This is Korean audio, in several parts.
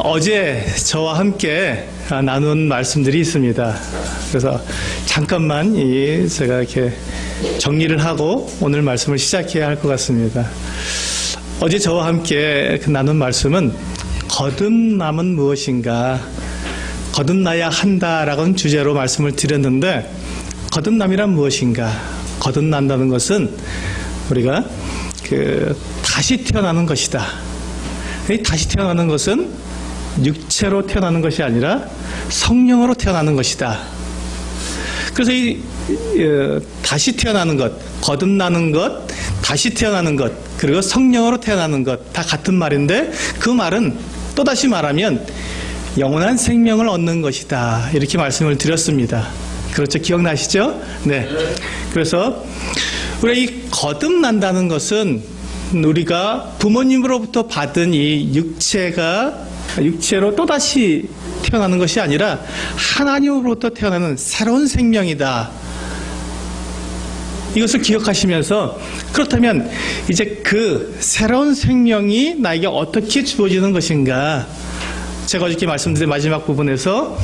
어제 저와 함께 나눈 말씀들이 있습니다. 그래서 잠깐만 제가 이렇게 정리를 하고 오늘 말씀을 시작해야 할 것 같습니다. 어제 저와 함께 나눈 말씀은 거듭남은 무엇인가, 거듭나야 한다라는 주제로 말씀을 드렸는데, 거듭남이란 무엇인가? 거듭난다는 것은 우리가 다시 태어나는 것이다. 다시 태어나는 것은 육체로 태어나는 것이 아니라 성령으로 태어나는 것이다. 그래서 다시 태어나는 것, 거듭나는 것, 다시 태어나는 것, 그리고 성령으로 태어나는 것 다 같은 말인데, 그 말은 또다시 말하면 영원한 생명을 얻는 것이다, 이렇게 말씀을 드렸습니다. 그렇죠? 기억나시죠? 네. 그래서 우리가 이 거듭난다는 것은 우리가 부모님으로부터 받은 이 육체로 또다시 태어나는 것이 아니라 하나님으로부터 태어나는 새로운 생명이다. 이것을 기억하시면서, 그렇다면 이제 그 새로운 생명이 나에게 어떻게 주어지는 것인가? 제가 어저께 말씀드린 마지막 부분에서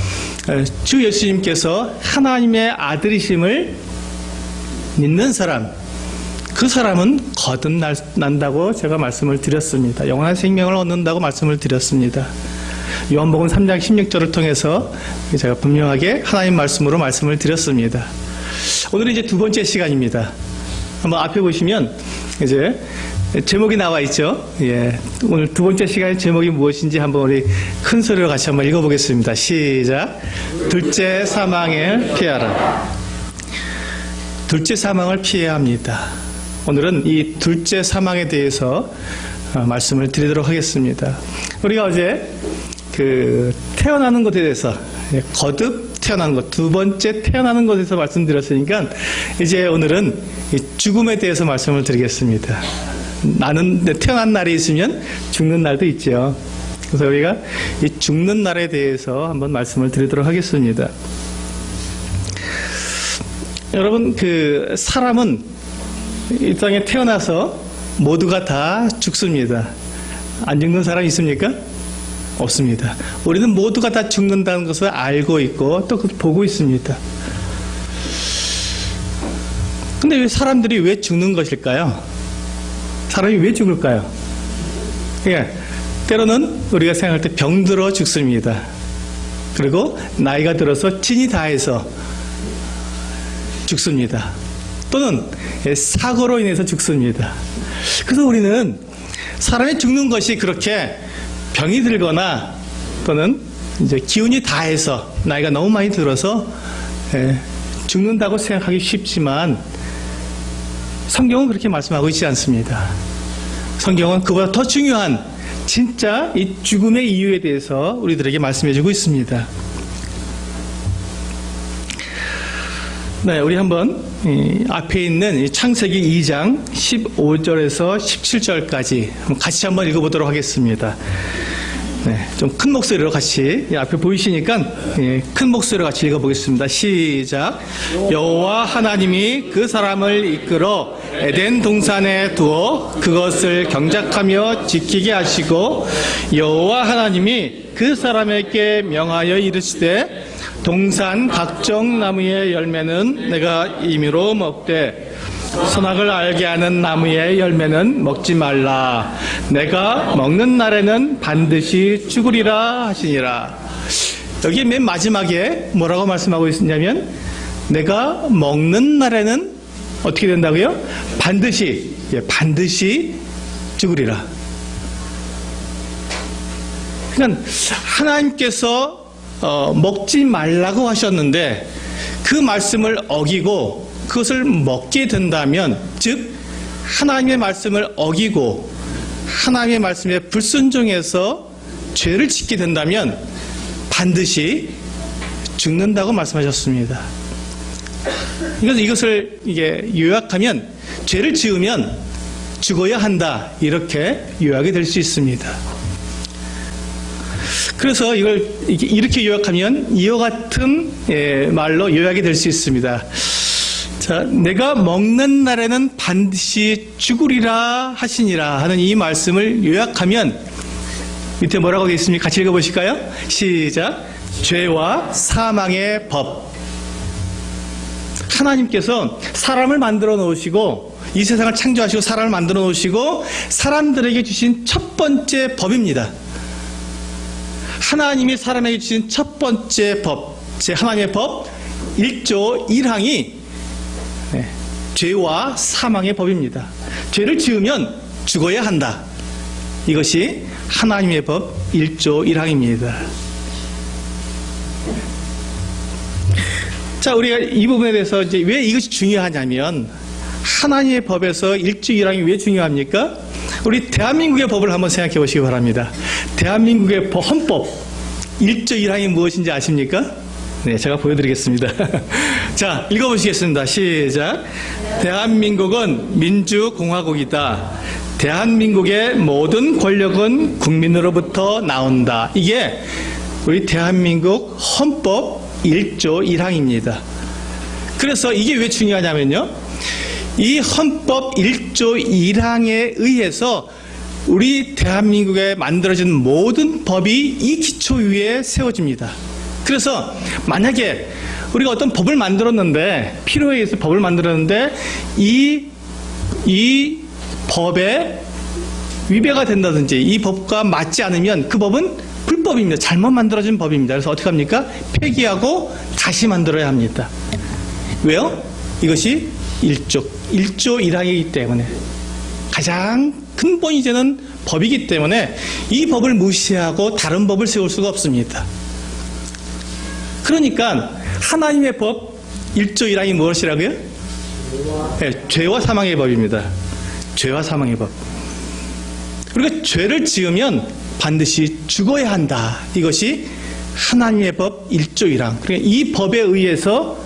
주 예수님께서 하나님의 아들이심을 믿는 사람, 그 사람은 거듭난다고 제가 말씀을 드렸습니다. 영원한 생명을 얻는다고 말씀을 드렸습니다. 요한복음 3장 16절을 통해서 제가 분명하게 하나님 말씀으로 말씀을 드렸습니다. 오늘은 이제 두 번째 시간입니다. 한번 앞에 보시면 이제 제목이 나와 있죠. 예. 오늘 두 번째 시간의 제목이 무엇인지 한번 우리 큰 소리로 같이 한번 읽어보겠습니다. 시작. 둘째 사망을 피하라. 둘째 사망을 피해야 합니다. 오늘은 이 둘째 사망에 대해서 말씀을 드리도록 하겠습니다. 우리가 어제 태어나는 것에 대해서, 거듭 태어나는 것, 두 번째 태어나는 것에 대해서 말씀드렸으니까, 이제 오늘은 죽음에 대해서 말씀을 드리겠습니다. 나는 태어난 날이 있으면 죽는 날도 있죠. 그래서 우리가 이 죽는 날에 대해서 한번 말씀을 드리도록 하겠습니다. 여러분, 사람은 이 땅에 태어나서 모두가 다 죽습니다. 안 죽는 사람 있습니까? 없습니다. 우리는 모두가 다 죽는다는 것을 알고 있고 또 보고 있습니다. 근데 왜 사람들이 왜 죽는 것일까요? 사람이 왜 죽을까요? 예, 때로는 우리가 생각할 때 병들어 죽습니다. 그리고 나이가 들어서 진이 다해서 죽습니다. 또는 사고로 인해서 죽습니다. 그래서 우리는 사람이 죽는 것이 그렇게 병이 들거나 또는 이제 기운이 다해서 나이가 너무 많이 들어서 죽는다고 생각하기 쉽지만, 성경은 그렇게 말씀하고 있지 않습니다. 성경은 그보다 더 중요한 진짜 이 죽음의 이유에 대해서 우리들에게 말씀해주고 있습니다. 네, 우리 한번 앞에 있는 창세기 2장 15절에서 17절까지 같이 한번 읽어보도록 하겠습니다. 네, 좀 큰 목소리로 같이, 앞에 보이시니까 큰 목소리로 같이 읽어보겠습니다. 시작. 여호와 하나님이 그 사람을 이끌어 에덴 동산에 두어 그것을 경작하며 지키게 하시고, 여호와 하나님이 그 사람에게 명하여 이르시되, 동산 각종 나무의 열매는 내가 임의로 먹되 선악을 알게 하는 나무의 열매는 먹지 말라. 내가 먹는 날에는 반드시 죽으리라 하시니라. 여기 맨 마지막에 뭐라고 말씀하고 있냐면, 내가 먹는 날에는 어떻게 된다고요? 반드시 죽으리라. 그러니까 하나님께서 먹지 말라고 하셨는데 그 말씀을 어기고 그것을 먹게 된다면, 즉 하나님의 말씀을 어기고 하나님의 말씀에 불순종해서 죄를 짓게 된다면 반드시 죽는다고 말씀하셨습니다. 이것을 요약하면, 죄를 지으면 죽어야 한다, 이렇게 요약이 될 수 있습니다. 그래서 이걸 이렇게 요약하면 이와 같은 말로 요약이 될 수 있습니다. 자, 내가 먹는 날에는 반드시 죽으리라 하시니라 하는 이 말씀을 요약하면, 밑에 뭐라고 되어 있습니까? 같이 읽어보실까요? 시작. 죄와 사망의 법. 하나님께서 사람을 만들어 놓으시고 이 세상을 창조하시고 사람을 만들어 놓으시고 사람들에게 주신 첫 번째 법입니다. 하나님이 사람에게 주신 첫 번째 법, 제 하나님의 법 1조 1항이 죄와 사망의 법입니다. 죄를 지으면 죽어야 한다. 이것이 하나님의 법 1조 1항입니다. 자, 우리가 이 부분에 대해서 이제 왜 이것이 중요하냐면, 하나님의 법에서 1조 1항이 왜 중요합니까? 우리 대한민국의 법을 한번 생각해 보시기 바랍니다. 대한민국의 헌법 1조 1항이 무엇인지 아십니까? 네, 제가 보여드리겠습니다. 자, 읽어보시겠습니다. 시작. 대한민국은 민주공화국이다. 대한민국의 모든 권력은 국민으로부터 나온다. 이게 우리 대한민국 헌법 1조 1항입니다. 그래서 이게 왜 중요하냐면요, 이 헌법 1조 1항에 의해서 우리 대한민국에 만들어진 모든 법이 이 기초 위에 세워집니다. 그래서 만약에 우리가 어떤 법을 만들었는데, 필요에 의해서 법을 만들었는데 이 법에 위배가 된다든지 이 법과 맞지 않으면 그 법은 불법입니다. 잘못 만들어진 법입니다. 그래서 어떻게 합니까? 폐기하고 다시 만들어야 합니다. 왜요? 이것이 1조 1항이기 때문에, 가장 근본이 되는 법이기 때문에 이 법을 무시하고 다른 법을 세울 수가 없습니다. 그러니까 하나님의 법 1조 1항이 무엇이라고요? 네, 죄와 사망의 법입니다. 죄와 사망의 법. 우리가 죄를 지으면 반드시 죽어야 한다. 이것이 하나님의 법 1조 1항. 그러니까 이 법에 의해서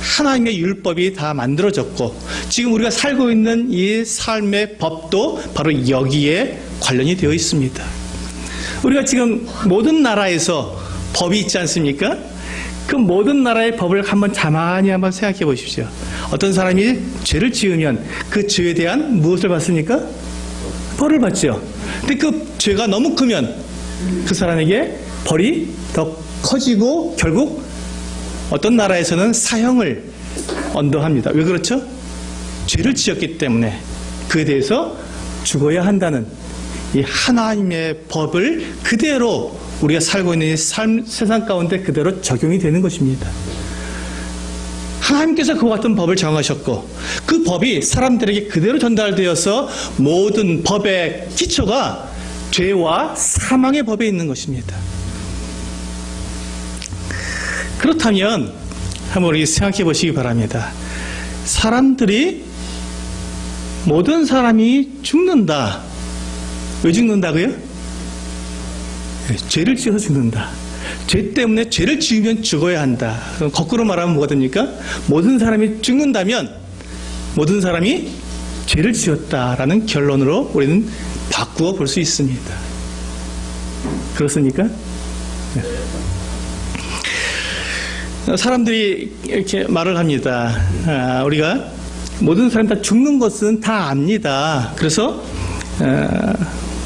하나님의 율법이 다 만들어졌고, 지금 우리가 살고 있는 이 삶의 법도 바로 여기에 관련이 되어 있습니다. 우리가 지금 모든 나라에서 법이 있지 않습니까? 그 모든 나라의 법을 가만히 한번 생각해 보십시오. 어떤 사람이 죄를 지으면 그 죄에 대한 무엇을 받습니까? 벌을 받죠. 근데 그 죄가 너무 크면 그 사람에게 벌이 더 커지고 결국 어떤 나라에서는 사형을 언도합니다. 왜 그렇죠? 죄를 지었기 때문에 그에 대해서 죽어야 한다는 이 하나님의 법을 그대로 우리가 살고 있는 이 세상 가운데 그대로 적용이 되는 것입니다. 하나님께서 그와 같은 법을 정하셨고, 그 법이 사람들에게 그대로 전달되어서 모든 법의 기초가 죄와 사망의 법에 있는 것입니다. 그렇다면 한번 우리 생각해 보시기 바랍니다. 모든 사람이 죽는다. 왜 죽는다고요? 죄를 지어서 죽는다. 죄 때문에 죄를 지으면 죽어야 한다. 그럼 거꾸로 말하면 뭐가 됩니까? 모든 사람이 죽는다면 모든 사람이 죄를 지었다라는 결론으로 우리는 바꾸어 볼 수 있습니다. 그렇습니까? 사람들이 이렇게 말을 합니다. 우리가 모든 사람이 다 죽는 것은 다 압니다. 그래서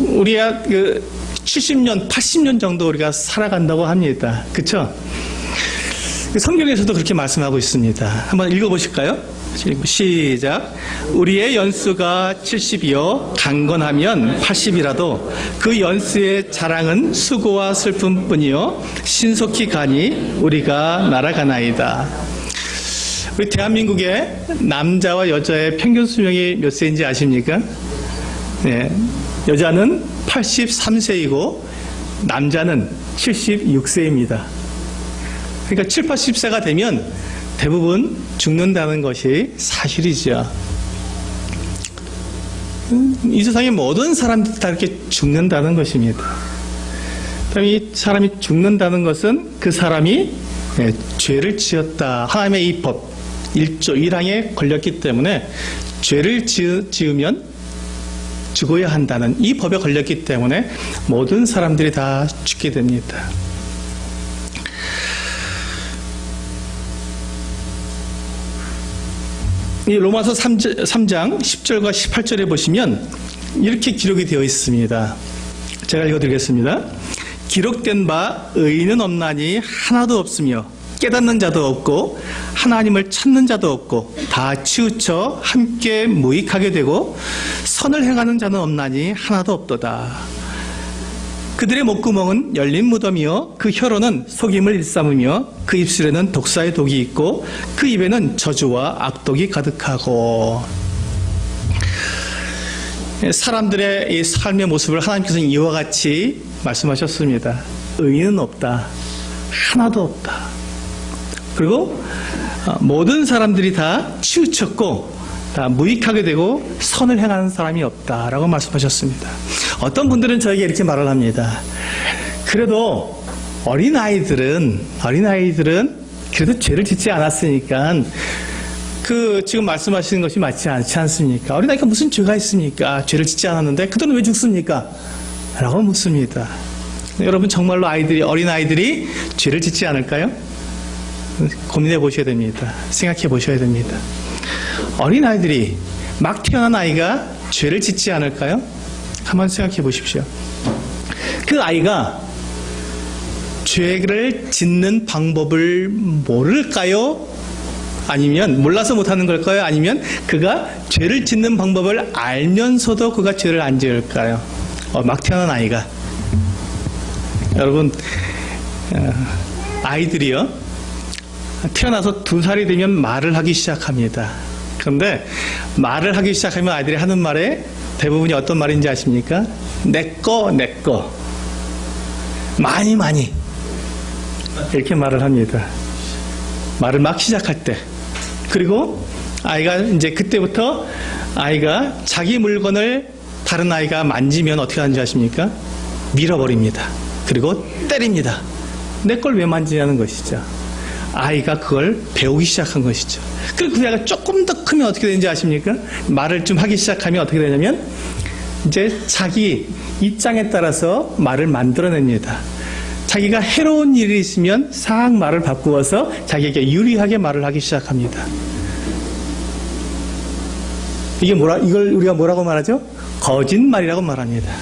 우리가 70년, 80년 정도 우리가 살아간다고 합니다. 그렇죠? 성경에서도 그렇게 말씀하고 있습니다. 한번 읽어보실까요? 시작. 우리의 연수가 70이요 강건하면 80이라도 그 연수의 자랑은 수고와 슬픔뿐이요 신속히 가니 우리가 날아가나이다. 우리 대한민국의 남자와 여자의 평균 수명이 몇 세인지 아십니까? 네, 여자는 83세이고 남자는 76세입니다. 그러니까 7, 80세가 되면 대부분 죽는다는 것이 사실이죠. 이 세상의 모든 사람들이 다 이렇게 죽는다는 것입니다. 이 사람이 죽는다는 것은 그 사람이 죄를 지었다. 하나님의 이 법 1조 1항에 걸렸기 때문에 죄를 지으면 죽어야 한다는 이 법에 걸렸기 때문에 모든 사람들이 다 죽게 됩니다. 이 로마서 3장 10절과 18절에 보시면 이렇게 기록이 되어 있습니다. 제가 읽어드리겠습니다. 기록된 바 의인은 없나니 하나도 없으며 깨닫는 자도 없고 하나님을 찾는 자도 없고 다 치우쳐 함께 무익하게 되고 선을 행하는 자는 없나니 하나도 없도다. 그들의 목구멍은 열린 무덤이요 그 혀로는 속임을 일삼으며 그 입술에는 독사의 독이 있고 그 입에는 저주와 악독이 가득하고. 사람들의 이 삶의 모습을 하나님께서는 이와 같이 말씀하셨습니다. 의인은 없다. 하나도 없다. 그리고 모든 사람들이 다 치우쳤고 다 무익하게 되고 선을 행하는 사람이 없다라고 말씀하셨습니다. 어떤 분들은 저에게 이렇게 말을 합니다. 그래도 어린아이들은 그래도 죄를 짓지 않았으니까 그 지금 말씀하시는 것이 맞지 않지 않습니까? 어린아이가 무슨 죄가 있습니까? 죄를 짓지 않았는데 그들은 왜 죽습니까? 라고 묻습니다. 여러분 정말로 어린아이들이 죄를 짓지 않을까요? 고민해 보셔야 됩니다. 생각해 보셔야 됩니다. 어린아이들이 막 태어난 아이가 죄를 짓지 않을까요? 한번 생각해 보십시오. 그 아이가 죄를 짓는 방법을 모를까요? 아니면 몰라서 못하는 걸까요? 아니면 그가 죄를 짓는 방법을 알면서도 그가 죄를 안 지을까요? 막 태어난 아이가. 여러분 아이들이요 태어나서 2살이 되면 말을 하기 시작합니다. 그런데 말을 하기 시작하면 아이들이 하는 말에 대부분이 어떤 말인지 아십니까? 내꺼 많이 이렇게 말을 합니다. 말을 막 시작할 때. 그리고 아이가 이제 그때부터 아이가 자기 물건을 다른 아이가 만지면 어떻게 하는지 아십니까? 밀어버립니다. 그리고 때립니다. 내 걸 왜 만지냐는 것이죠. 아이가 그걸 배우기 시작한 것이죠. 그리고 그 아이가 조금 더 크면 어떻게 되는지 아십니까? 말을 좀 하기 시작하면 어떻게 되냐면 이제 자기 입장에 따라서 말을 만들어냅니다. 자기가 해로운 일이 있으면 싹 말을 바꾸어서 자기에게 유리하게 말을 하기 시작합니다. 이걸 우리가 뭐라고 말하죠? 거짓말이라고 말합니다.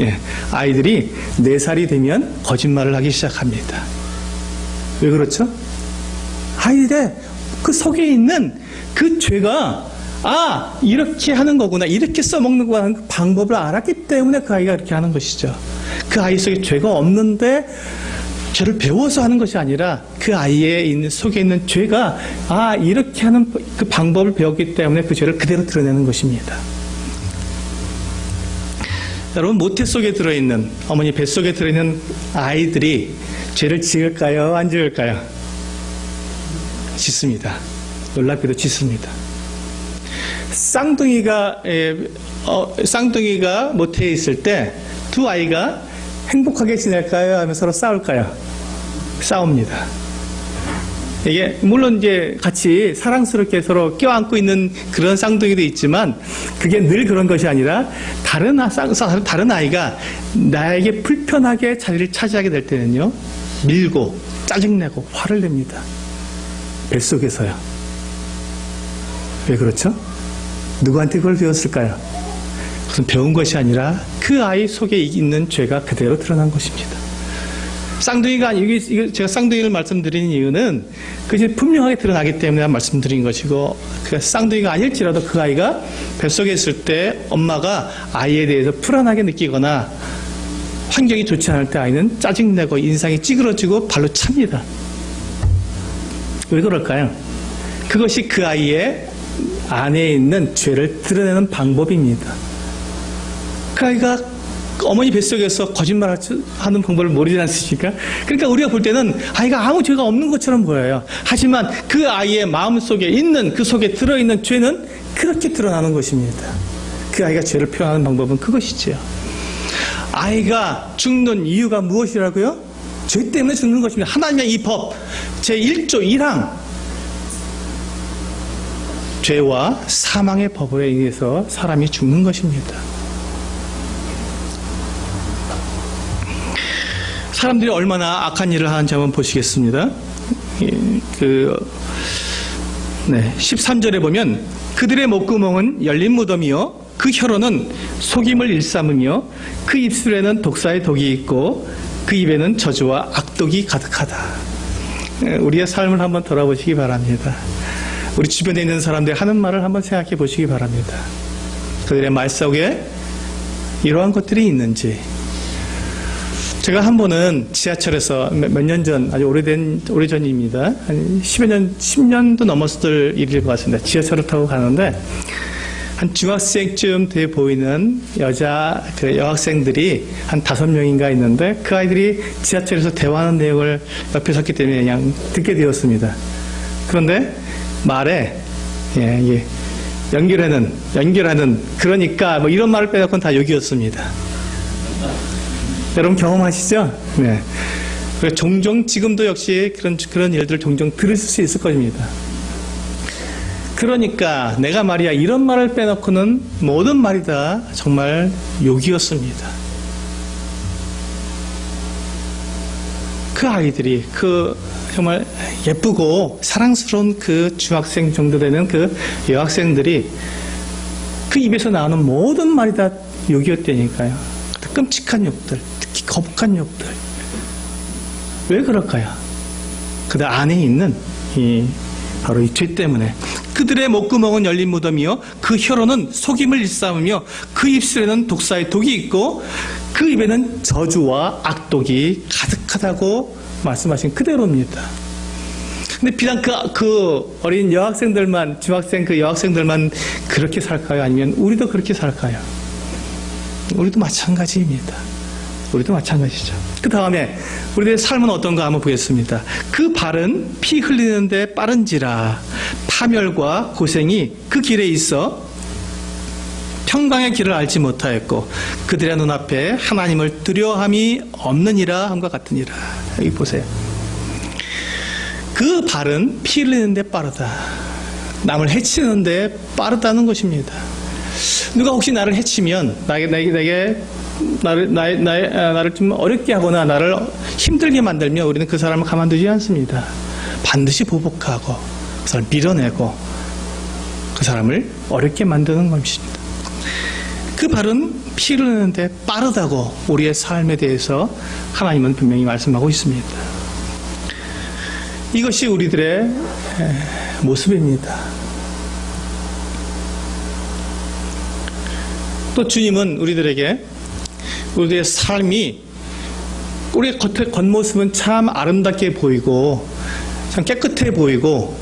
예, 아이들이 4살이 되면 거짓말을 하기 시작합니다. 왜 그렇죠? 아이들의 그 속에 있는 그 죄가 이렇게 하는 거구나, 이렇게 써먹는 거구나 하는 그 방법을 알았기 때문에 그 아이가 이렇게 하는 것이죠. 그 아이 속에 죄가 없는데 죄를 배워서 하는 것이 아니라 그 아이의 속에 있는 죄가 이렇게 하는 그 방법을 배웠기 때문에 그 죄를 그대로 드러내는 것입니다. 여러분 모태 속에 들어있는 어머니 뱃속에 들어있는 아이들이 죄를 지을까요? 안 지을까요? 짓습니다. 놀랍게도 짓습니다. 쌍둥이가 모태에 있을 때 두 아이가 행복하게 지낼까요? 하면 서로 싸울까요? 싸웁니다. 이게 물론 이제 같이 사랑스럽게 서로 껴안고 있는 그런 쌍둥이도 있지만 그게 늘 그런 것이 아니라 다른 아이가 나에게 불편하게 자리를 차지하게 될 때는요 밀고 짜증내고 화를 냅니다. 뱃속에서요. 왜 그렇죠? 누구한테 그걸 배웠을까요? 그것은 배운 것이 아니라 그 아이 속에 있는 죄가 그대로 드러난 것입니다. 쌍둥이가 이게 제가 쌍둥이를 말씀드리는 이유는 그게 분명하게 드러나기 때문에 말씀드린 것이고 그 쌍둥이가 아닐지라도 그 아이가 뱃속에 있을 때 엄마가 아이에 대해서 불안하게 느끼거나 환경이 좋지 않을 때 아이는 짜증내고 인상이 찌그러지고 발로 찹니다. 왜 그럴까요? 그것이 그 아이의 안에 있는 죄를 드러내는 방법입니다. 그 아이가 어머니 뱃속에서 거짓말하는 방법을 모르지 않습니까? 그러니까 우리가 볼 때는 아이가 아무 죄가 없는 것처럼 보여요. 하지만 그 아이의 마음속에 있는 그 속에 들어있는 죄는 그렇게 드러나는 것입니다. 그 아이가 죄를 표현하는 방법은 그것이지요. 아이가 죽는 이유가 무엇이라고요? 죄 때문에 죽는 것입니다. 하나님의 이 법 제1조 1항 죄와 사망의 법에 의해서 사람이 죽는 것입니다. 사람들이 얼마나 악한 일을 하는지 한번 보시겠습니다. 13절에 보면 그들의 목구멍은 열린 무덤이요 그 혀로는 속임을 일삼으며 그 입술에는 독사의 독이 있고 그 입에는 저주와 악독이 가득하다. 우리의 삶을 한번 돌아보시기 바랍니다. 우리 주변에 있는 사람들이 하는 말을 한번 생각해 보시기 바랍니다. 그들의 말 속에 이러한 것들이 있는지. 제가 한 번은 지하철에서 몇 년 전, 아주 오래전입니다. 한 10년도 넘었을 일일 것 같습니다. 지하철을 타고 가는데, 한 중학생쯤 돼 보이는 여학생들이 한 5명인가 있는데, 그 아이들이 지하철에서 대화하는 내용을 옆에 섰기 때문에 그냥 듣게 되었습니다. 그런데 말에, 연결하는, 그러니까, 뭐 이런 말을 빼놓고는 다 욕이었습니다. 여러분 경험하시죠? 네. 종종 지금도 역시 그런 일들을 종종 들으실 수 있을 것입니다. 그러니까 내가 말이야 이런 말을 빼놓고는 모든 말이 다 정말 욕이었습니다. 그 아이들이 정말 예쁘고 사랑스러운 그 중학생 정도 되는 그 여학생들이 그 입에서 나오는 모든 말이 다 욕이었다니까요. 끔찍한 욕들, 특히 거북한 욕들. 왜 그럴까요? 그들 안에 있는 바로 이 죄 때문에. 그들의 목구멍은 열린 무덤이요 그 혀로는 속임을 일삼으며 그 입술에는 독사의 독이 있고 그 입에는 저주와 악독이 가득하다고 말씀하신 그대로입니다. 근데 비단 그 어린 여학생들만, 중학생 그 여학생들만 그렇게 살까요? 아니면 우리도 그렇게 살까요? 우리도 마찬가지입니다. 우리도 마찬가지죠. 그 다음에 우리들의 삶은 어떤가 한번 보겠습니다. 그 발은 피 흘리는데 빠른지라 파멸과 고생이 그 길에 있어 평강의 길을 알지 못하였고 그들의 눈앞에 하나님을 두려워함이 없느니라 함과 같으니라. 여기 보세요. 그 발은 피 흘리는데 빠르다. 남을 해치는데 빠르다는 것입니다. 누가 혹시 나를 해치면 나를 좀 어렵게 하거나 나를 힘들게 만들면 우리는 그 사람을 가만두지 않습니다. 반드시 보복하고 그 사람을 밀어내고 그 사람을 어렵게 만드는 것입니다. 그 발은 피 흐르는데 빠르다고 우리의 삶에 대해서 하나님은 분명히 말씀하고 있습니다. 이것이 우리들의 모습입니다. 또 주님은 우리들의 삶이 우리의 겉모습은 참 아름답게 보이고 참 깨끗해 보이고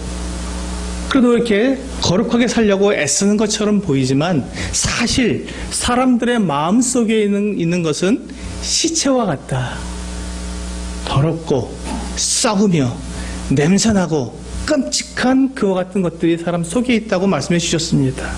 그래도 이렇게 거룩하게 살려고 애쓰는 것처럼 보이지만 사실 사람들의 마음속에 있는 것은 시체와 같다. 더럽고 썩으며 냄새나고 끔찍한 그와 같은 것들이 사람 속에 있다고 말씀해 주셨습니다.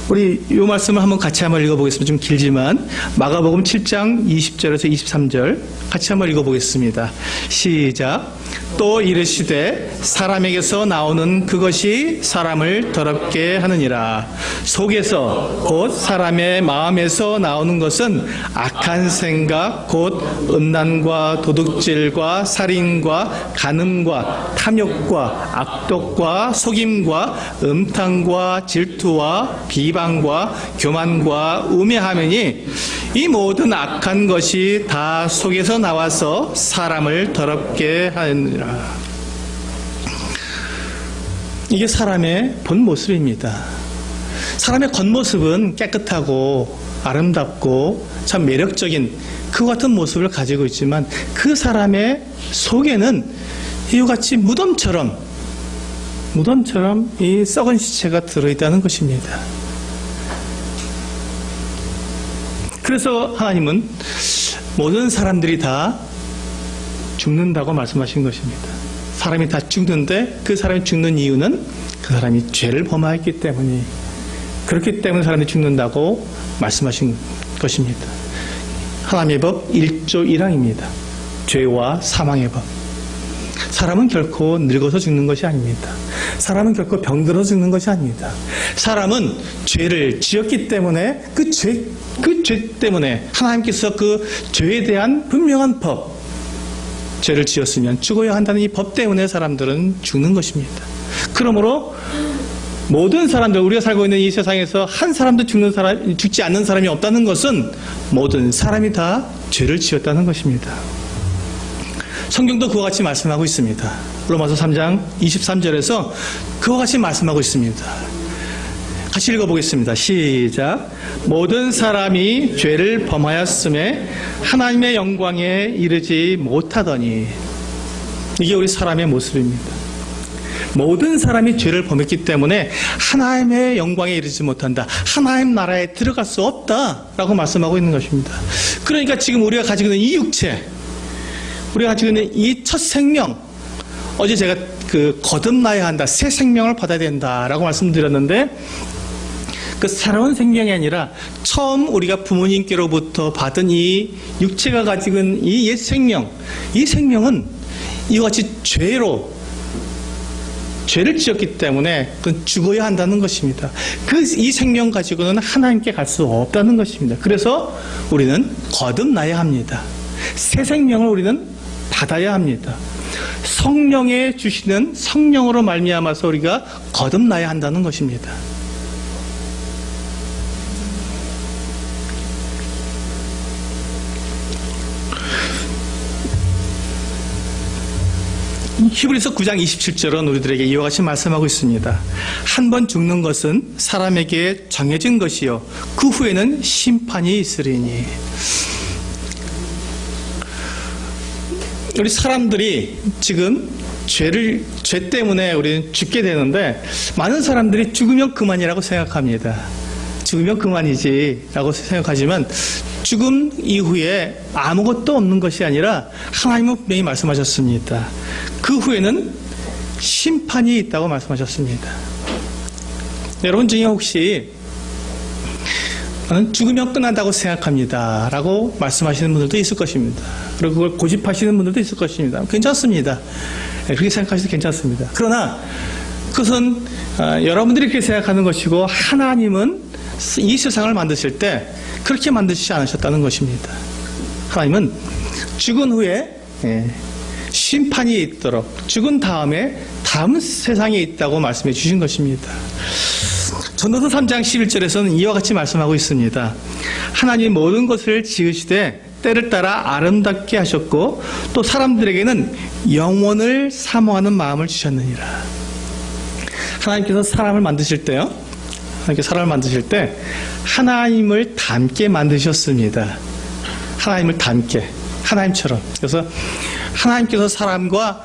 우리 이 말씀을 같이 한번 읽어보겠습니다. 좀 길지만 마가복음 7장 20절에서 23절 같이 한번 읽어보겠습니다. 시작. 또 이르시되 사람에게서 나오는 그것이 사람을 더럽게 하느니라. 속에서 곧 사람의 마음에서 나오는 것은 악한 생각 곧 음란과 도둑질과 살인과 간음과 탐욕과 악독과 속임과 음탕과 질투와 비방과 교만과 우매하매니 이 모든 악한 것이 다 속에서 나와서 사람을 더럽게 하느니라. 이게 사람의 본 모습입니다. 사람의 겉모습은 깨끗하고 아름답고 참 매력적인 그 같은 모습을 가지고 있지만 그 사람의 속에는 이와 같이 무덤처럼 이 썩은 시체가 들어있다는 것입니다. 그래서 하나님은 모든 사람들이 다 죽는다고 말씀하신 것입니다. 사람이 다 죽는데 그 사람이 죽는 이유는 그 사람이 죄를 범하였기 때문에 그렇기 때문에 사람이 죽는다고 말씀하신 것입니다. 하나님의 법 1조 1항입니다. 죄와 사망의 법. 사람은 결코 늙어서 죽는 것이 아닙니다. 사람은 결코 병들어서 죽는 것이 아닙니다. 사람은 죄를 지었기 때문에 그 죄 때문에 하나님께서 그 죄에 대한 분명한 법, 죄를 지었으면 죽어야 한다는 이 법 때문에 사람들은 죽는 것입니다. 그러므로 모든 사람들, 우리가 살고 있는 이 세상에서 한 사람도 죽지 않는 사람이 없다는 것은 모든 사람이 다 죄를 지었다는 것입니다. 성경도 그와 같이 말씀하고 있습니다. 로마서 3장 23절에서 그와 같이 말씀하고 있습니다. 같이 읽어보겠습니다. 시작. 모든 사람이 죄를 범하였음에 하나님의 영광에 이르지 못하더니. 이게 우리 사람의 모습입니다. 모든 사람이 죄를 범했기 때문에 하나님의 영광에 이르지 못한다. 하나님 나라에 들어갈 수 없다라고 말씀하고 있는 것입니다. 그러니까 지금 우리가 가지고 있는 이 육체, 우리가 가지고 있는 이 첫 생명, 어제 제가 거듭나야 한다, 새 생명을 받아야 된다라고 말씀드렸는데, 그 새로운 생명이 아니라 처음 우리가 부모님께로부터 받은 이 육체가 가지고 있는 이 옛 생명, 이 생명은 이와 같이 죄를 지었기 때문에 그건 죽어야 한다는 것입니다. 이 생명 가지고는 하나님께 갈 수 없다는 것입니다. 그래서 우리는 거듭나야 합니다. 새 생명을 우리는 받아야 합니다. 성령에 주시는 성령으로 말미암아서 우리가 거듭나야 한다는 것입니다. 히브리서 9장 27절은 우리들에게 이와 같이 말씀하고 있습니다. 한 번 죽는 것은 사람에게 정해진 것이요 그 후에는 심판이 있으리니. 우리 사람들이 지금 죄 때문에 우리는 죽게 되는데, 많은 사람들이 죽으면 그만이라고 생각합니다. 죽으면 그만이지 라고 생각하지만, 죽음 이후에 아무것도 없는 것이 아니라 하나님은 분명히 말씀하셨습니다. 그 후에는 심판이 있다고 말씀하셨습니다. 여러분 중에 혹시 나는 죽으면 끝난다고 생각합니다 라고 말씀하시는 분들도 있을 것입니다. 그리고 그걸 고집하시는 분들도 있을 것입니다. 괜찮습니다. 그렇게 생각하셔도 괜찮습니다. 그러나 그것은 여러분들이 그렇게 생각하는 것이고, 하나님은 이 세상을 만드실 때 그렇게 만드시지 않으셨다는 것입니다. 하나님은 죽은 후에 심판이 있도록, 죽은 다음에 다음 세상에 있다고 말씀해 주신 것입니다. 전도서 3장 11절에서는 이와 같이 말씀하고 있습니다. 하나님 모든 것을 지으시되 때를 따라 아름답게 하셨고 또 사람들에게는 영원을 사모하는 마음을 주셨느니라. 하나님께서 사람을 만드실 때요, 하나님을 닮게 만드셨습니다. 하나님을 닮게, 하나님처럼. 그래서 하나님께서 사람과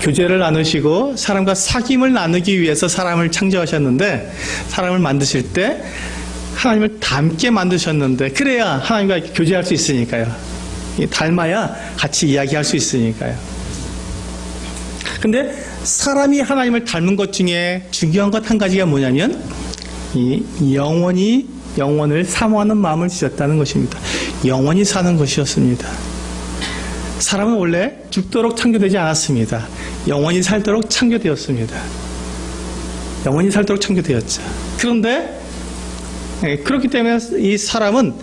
교제를 나누시고 사람과 사귐을 나누기 위해서 사람을 창조하셨는데, 사람을 만드실 때 하나님을 닮게 만드셨는데, 그래야 하나님과 교제할 수 있으니까요. 닮아야 같이 이야기할 수 있으니까요. 근데 사람이 하나님을 닮은 것 중에 중요한 것 한 가지가 뭐냐면, 이 영원을 사모하는 마음을 주셨다는 것입니다. 영원히 사는 것이었습니다. 사람은 원래 죽도록 창조되지 않았습니다. 영원히 살도록 창조되었습니다. 영원히 살도록 창조되었죠. 그런데 그렇기 때문에 이 사람은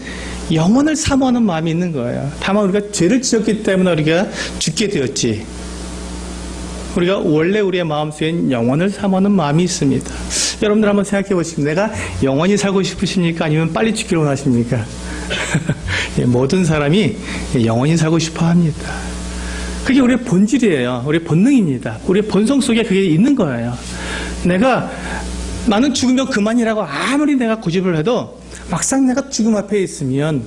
영원을 사모하는 마음이 있는 거예요. 다만 우리가 죄를 지었기 때문에 우리가 죽게 되었지, 우리가 원래 우리의 마음속엔 영원을 사모하는 마음이 있습니다. 여러분들 한번 생각해 보십시오. 내가 영원히 살고 싶으십니까? 아니면 빨리 죽기를 원하십니까? 모든 사람이 영원히 살고 싶어 합니다. 그게 우리의 본질이에요. 우리의 본능입니다. 우리의 본성 속에 그게 있는 거예요. 나는 죽으면 그만이라고 아무리 내가 고집을 해도 막상 내가 죽음 앞에 있으면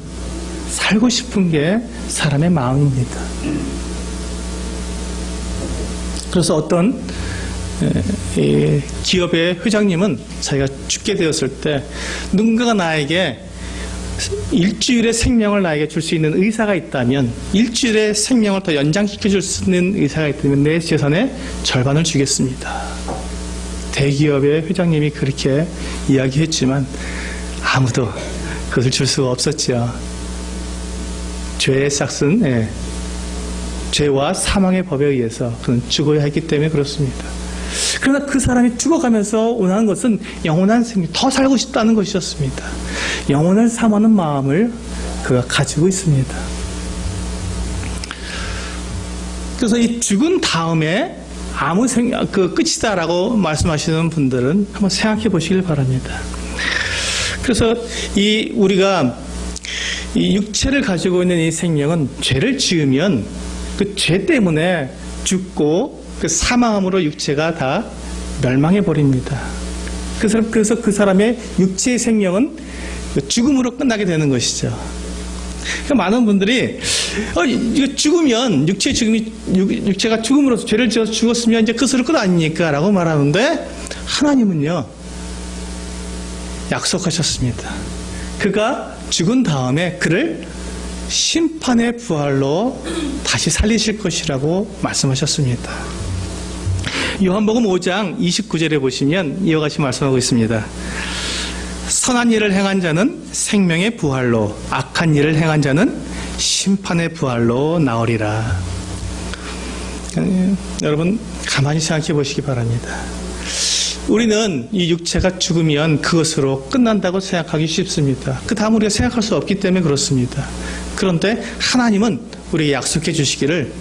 살고 싶은 게 사람의 마음입니다. 그래서 어떤 기업의 회장님은 자기가 죽게 되었을 때 누군가가 나에게 일주일의 생명을 나에게 줄 수 있는 의사가 있다면, 일주일의 생명을 더 연장시켜 줄 수 있는 의사가 있다면 내 재산의 절반을 주겠습니다. 대기업의 회장님이 그렇게 이야기했지만 아무도 그것을 줄 수가 없었죠. 죄의 싹슨, 죄와 사망의 법에 의해서 그는 죽어야 했기 때문에 그렇습니다. 그러나 그 사람이 죽어가면서 원하는 것은 영원한 생명, 더 살고 싶다는 것이었습니다. 영원을 사모하는 마음을 그가 가지고 있습니다. 그래서 이 죽은 다음에 그 끝이다라고 말씀하시는 분들은 한번 생각해 보시길 바랍니다. 그래서 우리가 이 육체를 가지고 있는 이 생명은 죄를 지으면 그 죄 때문에 죽고 그 사망함으로 육체가 다 멸망해 버립니다. 그래서 그 사람의 육체의 생명은 죽음으로 끝나게 되는 것이죠. 그러니까 많은 분들이 이거 죽으면 육체가 죽음으로써 죄를 지어서 죽었으면 이제 끝으로 끝 아닙니까? 라고 말하는데 하나님은요 약속하셨습니다. 그가 죽은 다음에 그를 심판의 부활로 다시 살리실 것이라고 말씀하셨습니다. 요한복음 5장 29절에 보시면 이와 같이 말씀하고 있습니다. 선한 일을 행한 자는 생명의 부활로, 악한 일을 행한 자는 심판의 부활로 나오리라. 여러분 가만히 생각해 보시기 바랍니다. 우리는 이 육체가 죽으면 그것으로 끝난다고 생각하기 쉽습니다. 그 다음 우리가 생각할 수 없기 때문에 그렇습니다. 그런데 하나님은 우리에게 약속해 주시기를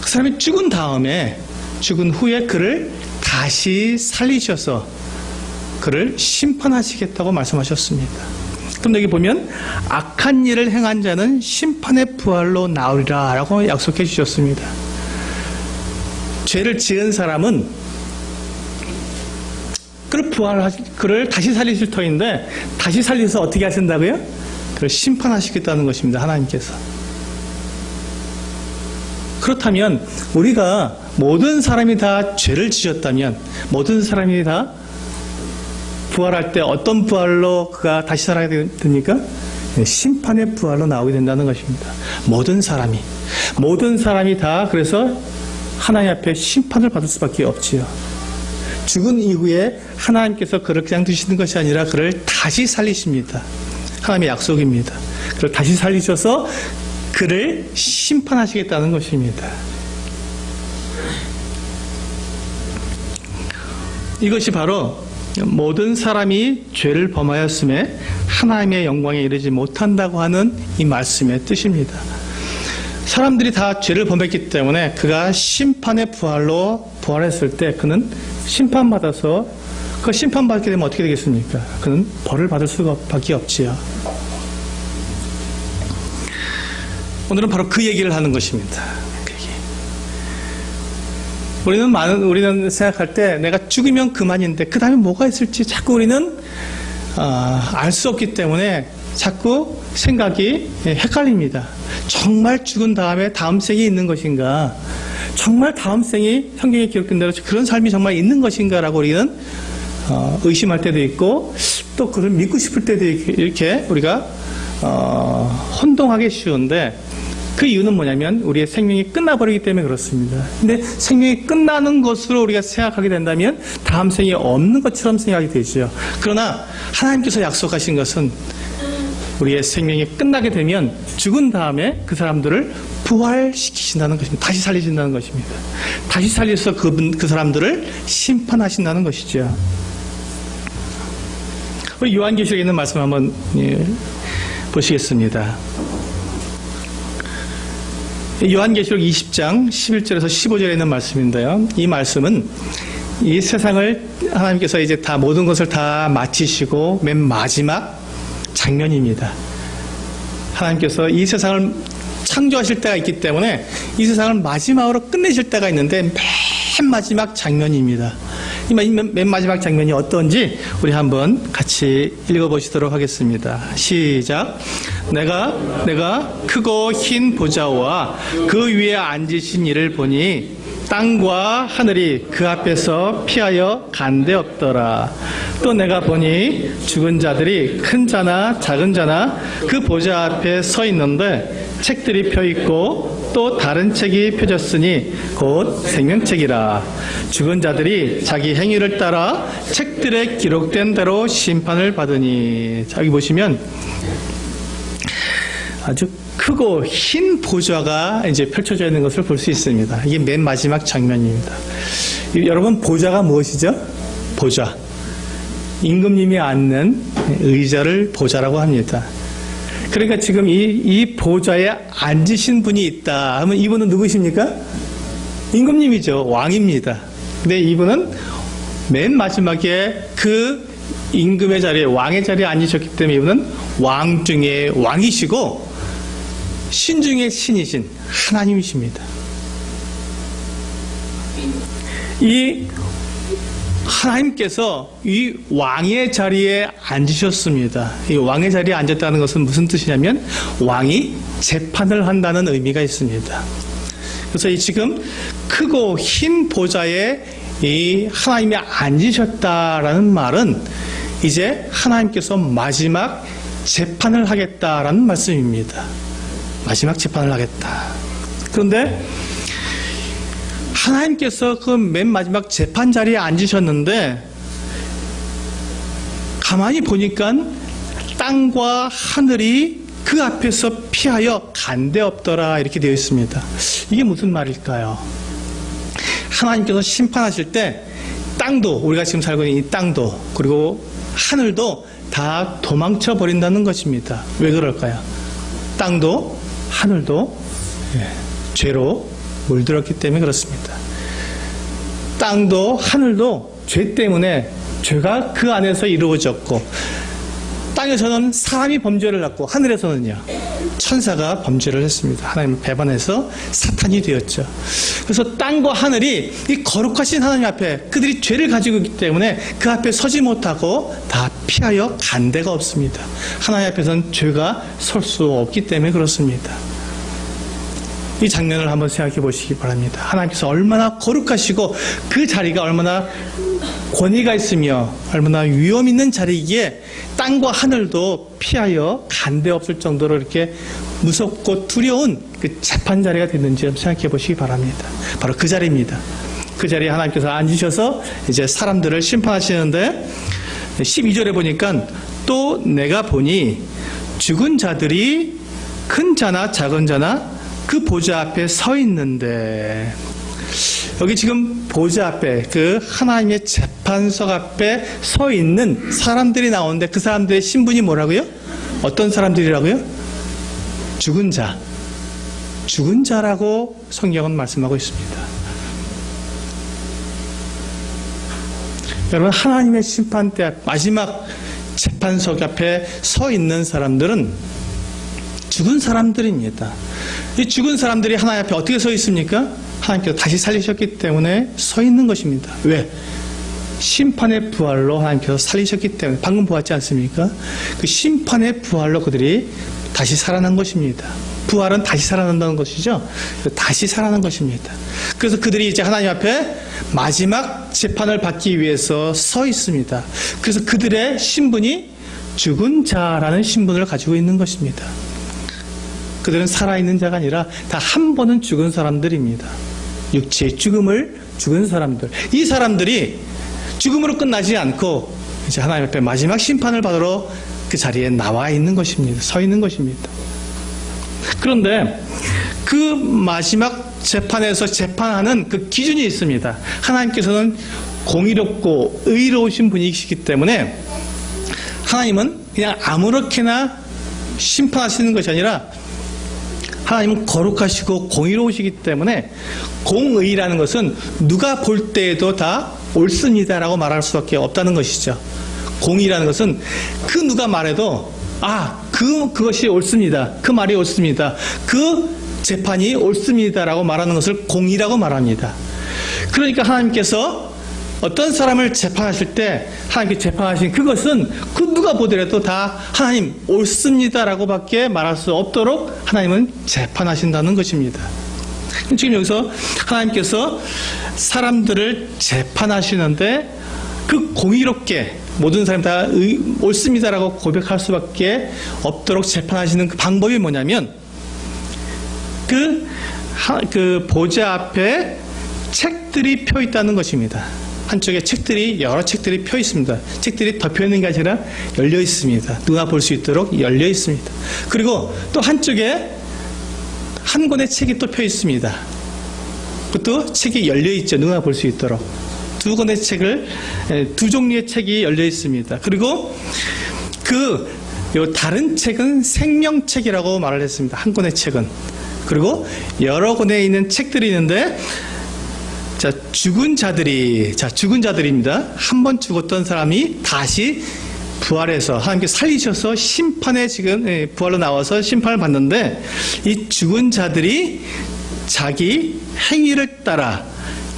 그 사람이 죽은 후에 그를 다시 살리셔서 그를 심판하시겠다고 말씀하셨습니다. 그럼 여기 보면 악한 일을 행한 자는 심판의 부활로 나오리라 라고 약속해 주셨습니다. 죄를 지은 사람은 그를 다시 살리실 터인데 다시 살려서 어떻게 하신다고요? 그를 심판하시겠다는 것입니다. 하나님께서. 그렇다면 우리가 모든 사람이 다 죄를 지었다면 모든 사람이 다 부활할 때 어떤 부활로 그가 다시 살아야 됩니까? 심판의 부활로 나오게 된다는 것입니다. 모든 사람이 다 그래서 하나님 앞에 심판을 받을 수밖에 없지요. 죽은 이후에 하나님께서 그를 그냥 두시는 것이 아니라 그를 다시 살리십니다. 하나님의 약속입니다. 그를 다시 살리셔서 그를 심판하시겠다는 것입니다. 이것이 바로 모든 사람이 죄를 범하였음에 하나님의 영광에 이르지 못한다고 하는 이 말씀의 뜻입니다. 사람들이 다 죄를 범했기 때문에 그가 심판의 부활로 부활했을 때 그는 심판받아서 그 심판받게 되면 어떻게 되겠습니까? 그는 벌을 받을 수밖에 없지요. 오늘은 바로 그 얘기를 하는 것입니다. 우리는 생각할 때 내가 죽으면 그만인데 그 다음에 뭐가 있을지 자꾸 우리는 알 수 없기 때문에 자꾸 생각이 헷갈립니다. 정말 죽은 다음에 다음 생이 있는 것인가? 정말 다음 생이 성경에 기록된 대로 그런 삶이 정말 있는 것인가? 라고 우리는 의심할 때도 있고 또 그걸 믿고 싶을 때도 이렇게 우리가 혼동하기 쉬운데 그 이유는 뭐냐면 우리의 생명이 끝나버리기 때문에 그렇습니다. 근데 생명이 끝나는 것으로 우리가 생각하게 된다면 다음 생이 없는 것처럼 생각이 되죠. 그러나 하나님께서 약속하신 것은 우리의 생명이 끝나게 되면 죽은 다음에 그 사람들을 부활시키신다는 것입니다. 다시 살리신다는 것입니다. 다시 살려서 그 사람들을 심판하신다는 것이죠. 우리 요한계시록에 있는 말씀 한번 보시겠습니다. 요한계시록 20장 11절에서 15절에 있는 말씀인데요. 이 말씀은 이 세상을 하나님께서 이제 다 모든 것을 다 마치시고 맨 마지막 장면입니다. 하나님께서 이 세상을 창조하실 때가 있기 때문에 이 세상을 마지막으로 끝내실 때가 있는데 맨 마지막 장면입니다. 이 맨 마지막 장면이 어떤지 우리 한번 같이 읽어보시도록 하겠습니다. 시작. 내가 크고 흰 보좌와 그 위에 앉으신 이를 보니 땅과 하늘이 그 앞에서 피하여 간데 없더라. 또 내가 보니 죽은 자들이 큰 자나 작은 자나 그 보좌 앞에 서 있는데 책들이 펴 있고 또 다른 책이 펴졌으니 곧 생명책이라. 죽은 자들이 자기 행위를 따라 책들에 기록된 대로 심판을 받으니. 자, 여기 보시면 아주 크고 흰 보좌가 이제 펼쳐져 있는 것을 볼 수 있습니다. 이게 맨 마지막 장면입니다. 여러분, 보좌가 무엇이죠? 보좌. 임금님이 앉는 의자를 보좌라고 합니다. 그러니까 지금 이 보좌에 앉으신 분이 있다 하면 이분은 누구십니까? 임금님이죠. 왕입니다. 근데 이분은 맨 마지막에 그 임금의 자리에, 왕의 자리에 앉으셨기 때문에 이분은 왕 중에 왕이시고 신 중에 신이신 하나님이십니다. 이 하나님께서 이 왕의 자리에 앉으셨습니다. 이 왕의 자리에 앉았다는 것은 무슨 뜻이냐면 왕이 재판을 한다는 의미가 있습니다. 그래서 이 지금 크고 흰 보좌에 이 하나님이 앉으셨다라는 말은 이제 하나님께서 마지막 재판을 하겠다라는 말씀입니다. 마지막 재판을 하겠다. 그런데 하나님께서 그 맨 마지막 재판 자리에 앉으셨는데 가만히 보니까 땅과 하늘이 그 앞에서 피하여 간데 없더라 이렇게 되어 있습니다. 이게 무슨 말일까요? 하나님께서 심판하실 때 땅도, 우리가 지금 살고 있는 이 땅도 그리고 하늘도 다 도망쳐 버린다는 것입니다. 왜 그럴까요? 땅도 하늘도 죄로 물들었기 때문에 그렇습니다. 땅도 하늘도 죄 때문에 죄가 그 안에서 이루어졌고, 땅에서는 사람이 범죄를 했고 하늘에서는요 천사가 범죄를 했습니다. 하나님을 배반해서 사탄이 되었죠. 그래서 땅과 하늘이 이 거룩하신 하나님 앞에 그들이 죄를 가지고 있기 때문에 그 앞에 서지 못하고 다 피하여 간 데가 없습니다. 하나님 앞에서는 죄가 설 수 없기 때문에 그렇습니다. 이 장면을 한번 생각해 보시기 바랍니다. 하나님께서 얼마나 거룩하시고 그 자리가 얼마나 권위가 있으며 얼마나 위험 있는 자리이기에 땅과 하늘도 피하여 간데 없을 정도로 이렇게 무섭고 두려운 그 재판 자리가 됐는지 생각해 보시기 바랍니다. 바로 그 자리입니다. 그 자리에 하나님께서 앉으셔서 이제 사람들을 심판하시는데 12절에 보니까 또 내가 보니 죽은 자들이 큰 자나 작은 자나 그 보좌 앞에 서 있는데, 여기 지금 보좌 앞에 그 하나님의 재판석 앞에 서 있는 사람들이 나오는데 그 사람들의 신분이 뭐라고요? 어떤 사람들이라고요? 죽은 자. 죽은 자라고 성경은 말씀하고 있습니다. 여러분, 하나님의 심판 때 마지막 재판석 앞에 서 있는 사람들은 죽은 사람들입니다. 이 죽은 사람들이 하나님 앞에 어떻게 서 있습니까? 하나님께서 다시 살리셨기 때문에 서 있는 것입니다. 왜? 심판의 부활로 하나님께서 살리셨기 때문에. 방금 보았지 않습니까? 그 심판의 부활로 그들이 다시 살아난 것입니다. 부활은 다시 살아난다는 것이죠. 다시 살아난 것입니다. 그래서 그들이 이제 하나님 앞에 마지막 재판을 받기 위해서 서 있습니다. 그래서 그들의 신분이 죽은 자라는 신분을 가지고 있는 것입니다. 그들은 살아있는 자가 아니라 다 한 번은 죽은 사람들입니다. 육체의 죽음을 죽은 사람들. 이 사람들이 죽음으로 끝나지 않고 이제 하나님 앞에 마지막 심판을 받으러 그 자리에 나와 있는 것입니다. 서 있는 것입니다. 그런데 그 마지막 재판에서 재판하는 그 기준이 있습니다. 하나님께서는 공의롭고 의로우신 분이시기 때문에 하나님은 그냥 아무렇게나 심판하시는 것이 아니라 하나님은 거룩하시고 공의로우시기 때문에 공의라는 것은 누가 볼 때에도 다 옳습니다라고 말할 수밖에 없다는 것이죠. 공의라는 것은 그 누가 말해도 그것이 옳습니다. 그 말이 옳습니다. 그 재판이 옳습니다라고 말하는 것을 공의라고 말합니다. 그러니까 하나님께서 어떤 사람을 재판하실 때 하나님께 재판하신 그것은 그 누가 보더라도 다 하나님 옳습니다라고 밖에 말할 수 없도록 하나님은 재판하신다는 것입니다. 지금 여기서 하나님께서 사람들을 재판하시는데 그 공의롭게 모든 사람이 다 옳습니다라고 고백할 수밖에 없도록 재판하시는 그 방법이 뭐냐면 그 보좌 앞에 책들이 펴 있다는 것입니다. 한쪽에 여러 책들이 펴 있습니다. 책들이 덮여 있는 게 아니라 열려 있습니다. 누가 볼 수 있도록 열려 있습니다. 그리고 또 한쪽에 한 권의 책이 또 펴 있습니다. 그것도 책이 열려 있죠. 누가 볼 수 있도록. 두 종류의 책이 열려 있습니다. 그리고 다른 책은 생명책이라고 말을 했습니다. 한 권의 책은. 그리고 여러 권에 있는 책들이 있는데 죽은 자들입니다. 한 번 죽었던 사람이 다시 부활해서 하나님께 살리셔서 심판에 지금 부활로 나와서 심판을 받는데, 이 죽은 자들이 자기 행위를 따라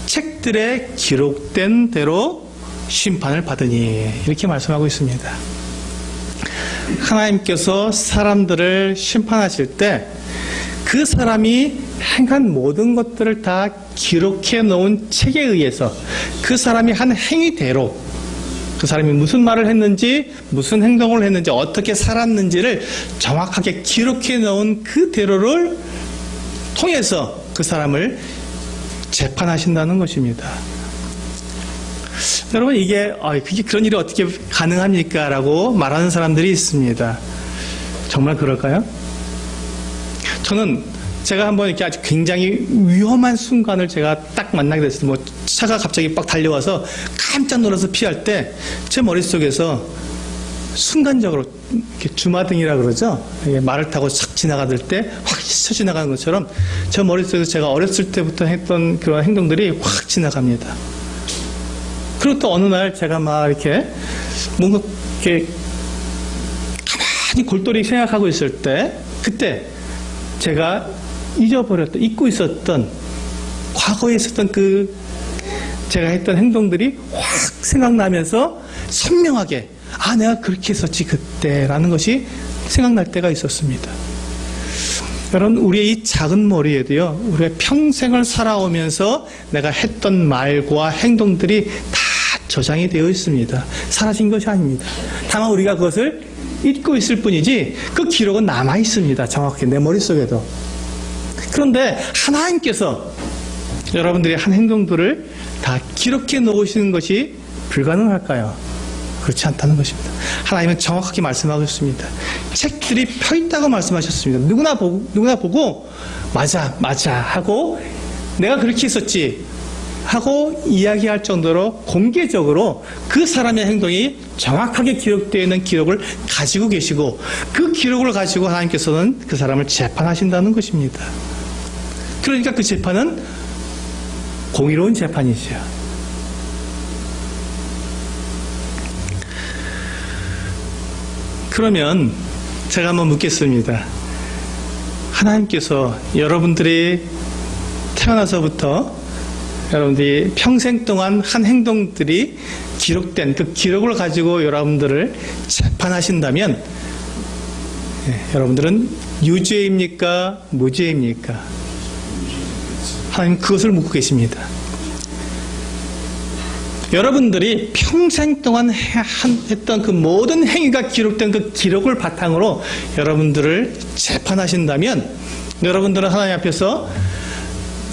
책들에 기록된 대로 심판을 받으니, 이렇게 말씀하고 있습니다. 하나님께서 사람들을 심판하실 때 그 사람이 행한 모든 것들을 다 기록해 놓은 책에 의해서 그 사람이 한 행위대로, 그 사람이 무슨 말을 했는지, 무슨 행동을 했는지, 어떻게 살았는지를 정확하게 기록해 놓은 그대로를 통해서 그 사람을 재판하신다는 것입니다. 여러분, 그게 그런 일이 어떻게 가능합니까? 라고 말하는 사람들이 있습니다. 정말 그럴까요? 제가 한번 이렇게 아주 굉장히 위험한 순간을 제가 딱 만나게 됐어요. 차가 갑자기 빡 달려와서 깜짝 놀라서 피할 때 제 머릿속에서 순간적으로 이렇게 주마등이라 그러죠? 말을 타고 착 지나가들 때 확 스쳐 지나가는 것처럼 제 머릿속에서 제가 어렸을 때부터 했던 그런 행동들이 확 지나갑니다. 그리고 또 어느 날 제가 막 이렇게 뭔가 이렇게 가만히 골똘히 생각하고 있을 때, 그때 제가 잊고 있었던, 과거에 있었던 제가 했던 행동들이 확 생각나면서 선명하게, 내가 그렇게 했었지, 그때라는 것이 생각날 때가 있었습니다. 여러분, 우리의 이 작은 머리에도요, 우리의 평생을 살아오면서 내가 했던 말과 행동들이 다 저장이 되어 있습니다. 사라진 것이 아닙니다. 다만 우리가 그것을 잊고 있을 뿐이지 그 기록은 남아 있습니다. 정확히 내 머릿속에도. 그런데 하나님께서 여러분들이 한 행동들을 다 기록해 놓으시는 것이 불가능할까요? 그렇지 않다는 것입니다. 하나님은 정확하게 말씀하고 있습니다. 책들이 펴 있다고 말씀하셨습니다. 누구나 보고 맞아 하고 내가 그렇게 했었지 하고 이야기할 정도로 공개적으로 그 사람의 행동이 정확하게 기록되어 있는 기록을 가지고 계시고, 그 기록을 가지고 하나님께서는 그 사람을 재판하신다는 것입니다. 그러니까 그 재판은 공의로운 재판이죠. 그러면 제가 한번 묻겠습니다. 하나님께서 여러분들이 태어나서부터 여러분들이 평생 동안 한 행동들이 기록된 그 기록을 가지고 여러분들을 재판하신다면, 여러분들은 유죄입니까? 무죄입니까? 하나님 그것을 묻고 계십니다. 여러분들이 평생 동안 했던 그 모든 행위가 기록된 그 기록을 바탕으로 여러분들을 재판하신다면, 여러분들은 하나님 앞에서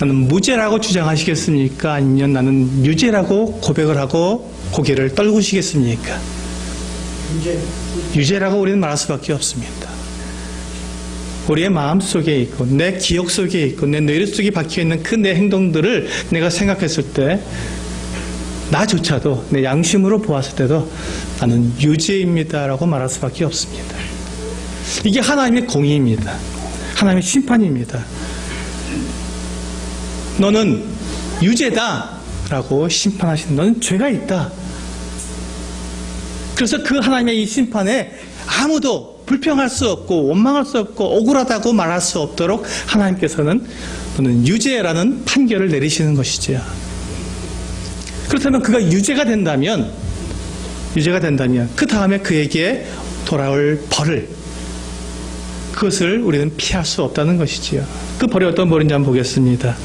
나는 무죄라고 주장하시겠습니까? 아니면 나는 유죄라고 고백을 하고 고개를 떨구시겠습니까? 유죄라고 우리는 말할 수밖에 없습니다. 우리의 마음 속에 있고 내 기억 속에 있고 내 뇌리 속에 박혀있는 그 내 행동들을 내가 생각했을 때, 나조차도 내 양심으로 보았을 때도 나는 유죄입니다라고 말할 수밖에 없습니다. 이게 하나님의 공의입니다. 하나님의 심판입니다. 너는 유죄다라고 심판하시는, 너는 죄가 있다. 그래서 그 하나님의 이 심판에 아무도 불평할 수 없고 원망할 수 없고 억울하다고 말할 수 없도록 하나님께서는 너는 유죄라는 판결을 내리시는 것이죠. 그렇다면 그가 유죄가 된다면 그 다음에 그에게 돌아올 벌을, 그것을 우리는 피할 수 없다는 것이지요. 그 벌이 어떤 벌인지 한번 보겠습니다.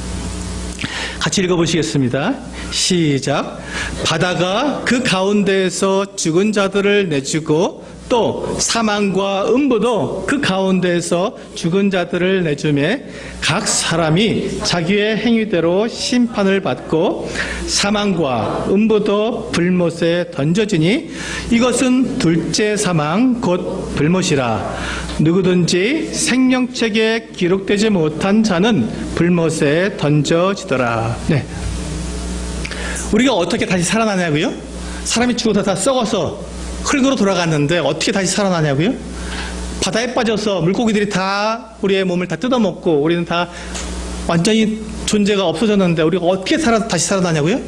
같이 읽어보시겠습니다. 시작. 바다가 그 가운데에서 죽은 자들을 내주고 또 사망과 음부도 그 가운데에서 죽은 자들을 내주매 각 사람이 자기의 행위대로 심판을 받고 사망과 음부도 불못에 던져지니 이것은 둘째 사망 곧 불못이라. 누구든지 생명책에 기록되지 못한 자는 불못에 던져지더라. 네. 우리가 어떻게 다시 살아나냐고요? 사람이 죽어서 다 썩어서 흙으로 돌아갔는데 어떻게 다시 살아나냐고요? 바다에 빠져서 물고기들이 다 우리의 몸을 다 뜯어먹고 우리는 다 완전히 존재가 없어졌는데 우리가 어떻게 다시 살아나냐고요?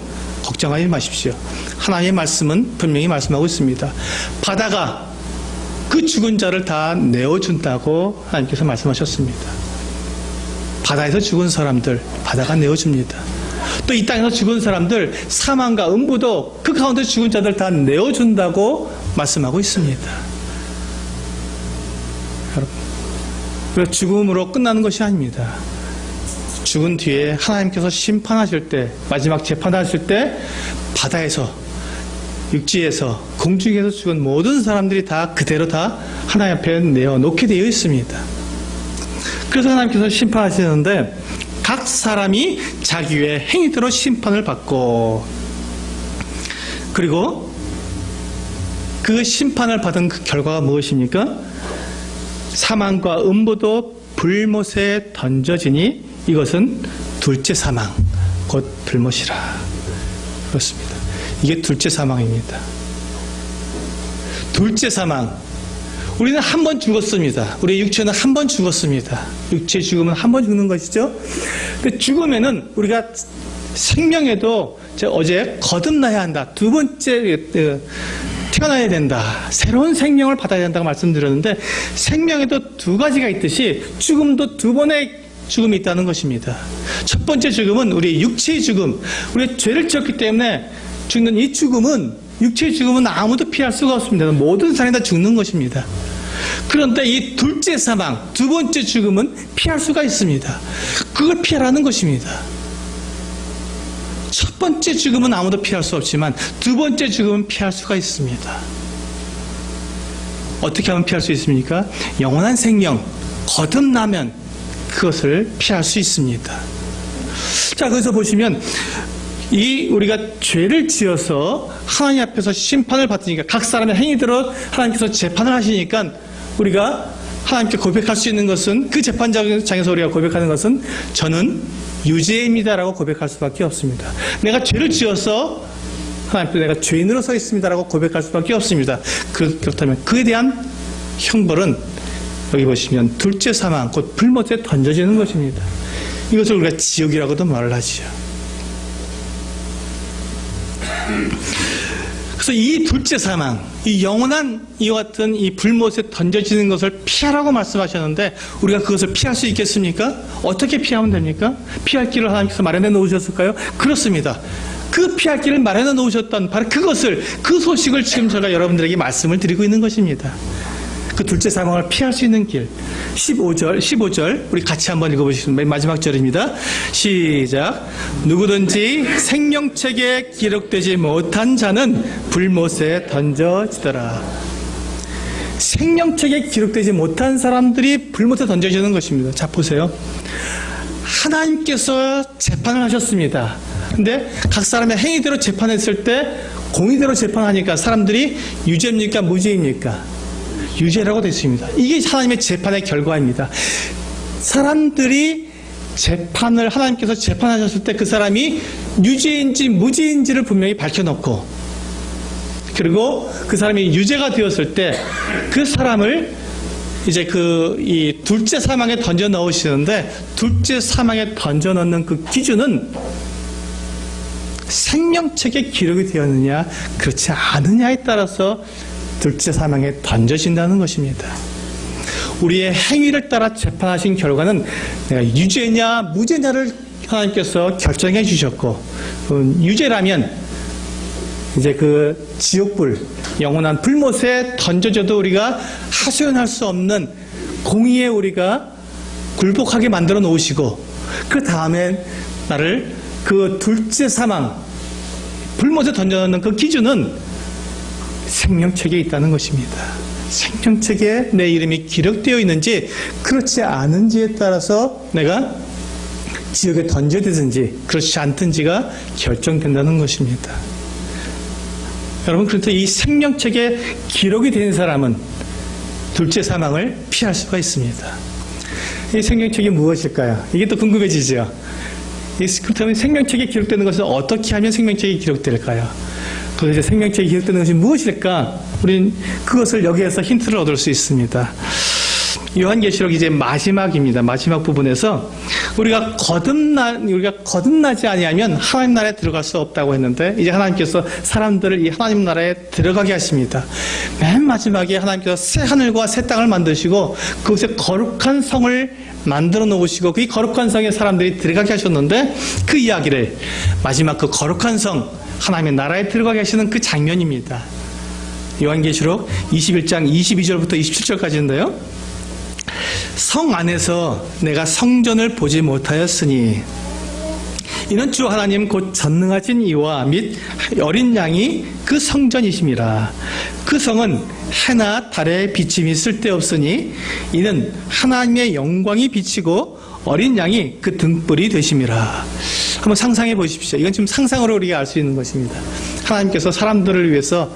걱정하지 마십시오. 하나님의 말씀은 분명히 말씀하고 있습니다. 바다가 그 죽은 자를 다 내어준다고 하나님께서 말씀하셨습니다. 바다에서 죽은 사람들 바다가 내어줍니다. 또 이 땅에서 죽은 사람들 사망과 음부도 그 가운데 죽은 자들 다 내어준다고 말씀하고 있습니다. 여러분, 죽음으로 끝나는 것이 아닙니다. 죽은 뒤에 하나님께서 심판하실 때, 마지막 재판하실 때 바다에서, 육지에서, 공중에서 죽은 모든 사람들이 다 그대로 다 하나님 앞에 내어놓게 되어 있습니다. 그래서 하나님께서 심판하시는데 각 사람이 자기의 행위대로 심판을 받고, 그리고 그 심판을 받은 그 결과가 무엇입니까? 사망과 음부도 불못에 던져지니 이것은 둘째 사망, 곧 불못이라. 그렇습니다. 이게 둘째 사망입니다. 둘째 사망. 우리는 한 번 죽었습니다. 우리 육체는 한 번 죽었습니다. 육체 죽으면 한 번 죽는 것이죠. 죽으면은 우리가 생명에도 어제 거듭나야 한다. 두 번째 태어나야 된다. 새로운 생명을 받아야 된다고 말씀드렸는데 생명에도 두 가지가 있듯이 죽음도 두 번의 죽음이 있다는 것입니다. 첫 번째 죽음은 우리 육체의 죽음. 우리 죄를 지었기 때문에 죽는 이 죽음은, 육체의 죽음은 아무도 피할 수가 없습니다. 모든 사람이 다 죽는 것입니다. 그런데 이 둘째 사망, 두 번째 죽음은 피할 수가 있습니다. 그걸 피하라는 것입니다. 첫 번째 죽음은 아무도 피할 수 없지만 두 번째 죽음은 피할 수가 있습니다. 어떻게 하면 피할 수 있습니까? 영원한 생명, 거듭나면 그것을 피할 수 있습니다. 자, 거기서 보시면 우리가 죄를 지어서 하나님 앞에서 심판을 받으니까 각 사람의 행위대로 하나님께서 재판을 하시니까 우리가 하나님께 고백할 수 있는 것은, 그 재판장에서 우리가 고백하는 것은 저는 유죄입니다라고 고백할 수밖에 없습니다. 내가 죄를 지어서 하나님 앞에 내가 죄인으로 서 있습니다라고 고백할 수밖에 없습니다. 그렇다면 그에 대한 형벌은 여기 보시면 둘째 사망, 곧 불못에 던져지는 것입니다. 이것을 우리가 지옥이라고도 말을 하지요. 그래서 이 둘째 사망, 이 영원한 이와 같은 이 불못에 던져지는 것을 피하라고 말씀하셨는데 우리가 그것을 피할 수 있겠습니까? 어떻게 피하면 됩니까? 피할 길을 하나님께서 마련해 놓으셨을까요? 그렇습니다. 그 피할 길을 마련해 놓으셨던 바로 그것을, 그 소식을 지금 제가 여러분들에게 말씀을 드리고 있는 것입니다. 그 둘째 사망을 피할 수 있는 길. 15절 우리 같이 한번 읽어보시겠습니다. 마지막 절입니다. 시작. 누구든지 생명책에 기록되지 못한 자는 불못에 던져지더라. 생명책에 기록되지 못한 사람들이 불못에 던져지는 것입니다. 자, 보세요. 하나님께서 재판을 하셨습니다. 근데 각 사람의 행위대로 재판했을 때 공의대로 재판하니까 사람들이 유죄입니까? 무죄입니까? 유죄라고 되어 있습니다. 이게 하나님의 재판의 결과입니다. 사람들이 재판을, 하나님께서 재판하셨을 때 그 사람이 유죄인지 무죄인지를 분명히 밝혀놓고, 그리고 그 사람이 유죄가 되었을 때 그 사람을 이제 이 둘째 사망에 던져 넣으시는데, 둘째 사망에 던져 넣는 그 기준은 생명책에 기록이 되었느냐 그렇지 않느냐에 따라서 둘째 사망에 던져진다는 것입니다. 우리의 행위를 따라 재판하신 결과는 내가 유죄냐 무죄냐를 하나님께서 결정해 주셨고, 유죄라면 이제 그 지옥불, 영원한 불못에 던져져도 우리가 하소연할 수 없는 공의에 우리가 굴복하게 만들어 놓으시고, 그 다음에 나를 그 둘째 사망, 불못에 던져놓는 그 기준은 생명책에 있다는 것입니다. 생명책에 내 이름이 기록되어 있는지 그렇지 않은지에 따라서 내가 지옥에 던져지든지 그렇지 않든지가 결정된다는 것입니다. 여러분, 그래서 이 생명책에 기록이 된 사람은 둘째 사망을 피할 수가 있습니다. 이 생명책이 무엇일까요? 이게 또 궁금해지죠? 그렇다면 생명책에 기록되는 것은 어떻게 하면 생명책에 기록될까요? 도대체 생명책에 기록되는 것이 무엇일까? 우리는 그것을 여기에서 힌트를 얻을 수 있습니다. 요한계시록 이제 마지막입니다. 마지막 부분에서 우리가 거듭나지 아니하면 하나님 나라에 들어갈 수 없다고 했는데, 이제 하나님께서 사람들을 이 하나님 나라에 들어가게 하십니다. 맨 마지막에 하나님께서 새 하늘과 새 땅을 만드시고 그곳에 거룩한 성을 만들어 놓으시고 그 거룩한 성에 사람들이 들어가게 하셨는데, 그 이야기를 마지막 그 거룩한 성 하나님의 나라에 들어가게 하시는 그 장면입니다. 요한계시록 21장 22절부터 27절까지인데요. 성 안에서 내가 성전을 보지 못하였으니 이는 주 하나님 곧 전능하신 이와 및 어린 양이 그 성전이심이라. 그 성은 해나 달의 비침이 쓸데없으니 이는 하나님의 영광이 비치고 어린 양이 그 등불이 되심이라. 한번 상상해 보십시오. 이건 지금 상상으로 우리가 알 수 있는 것입니다. 하나님께서 사람들을 위해서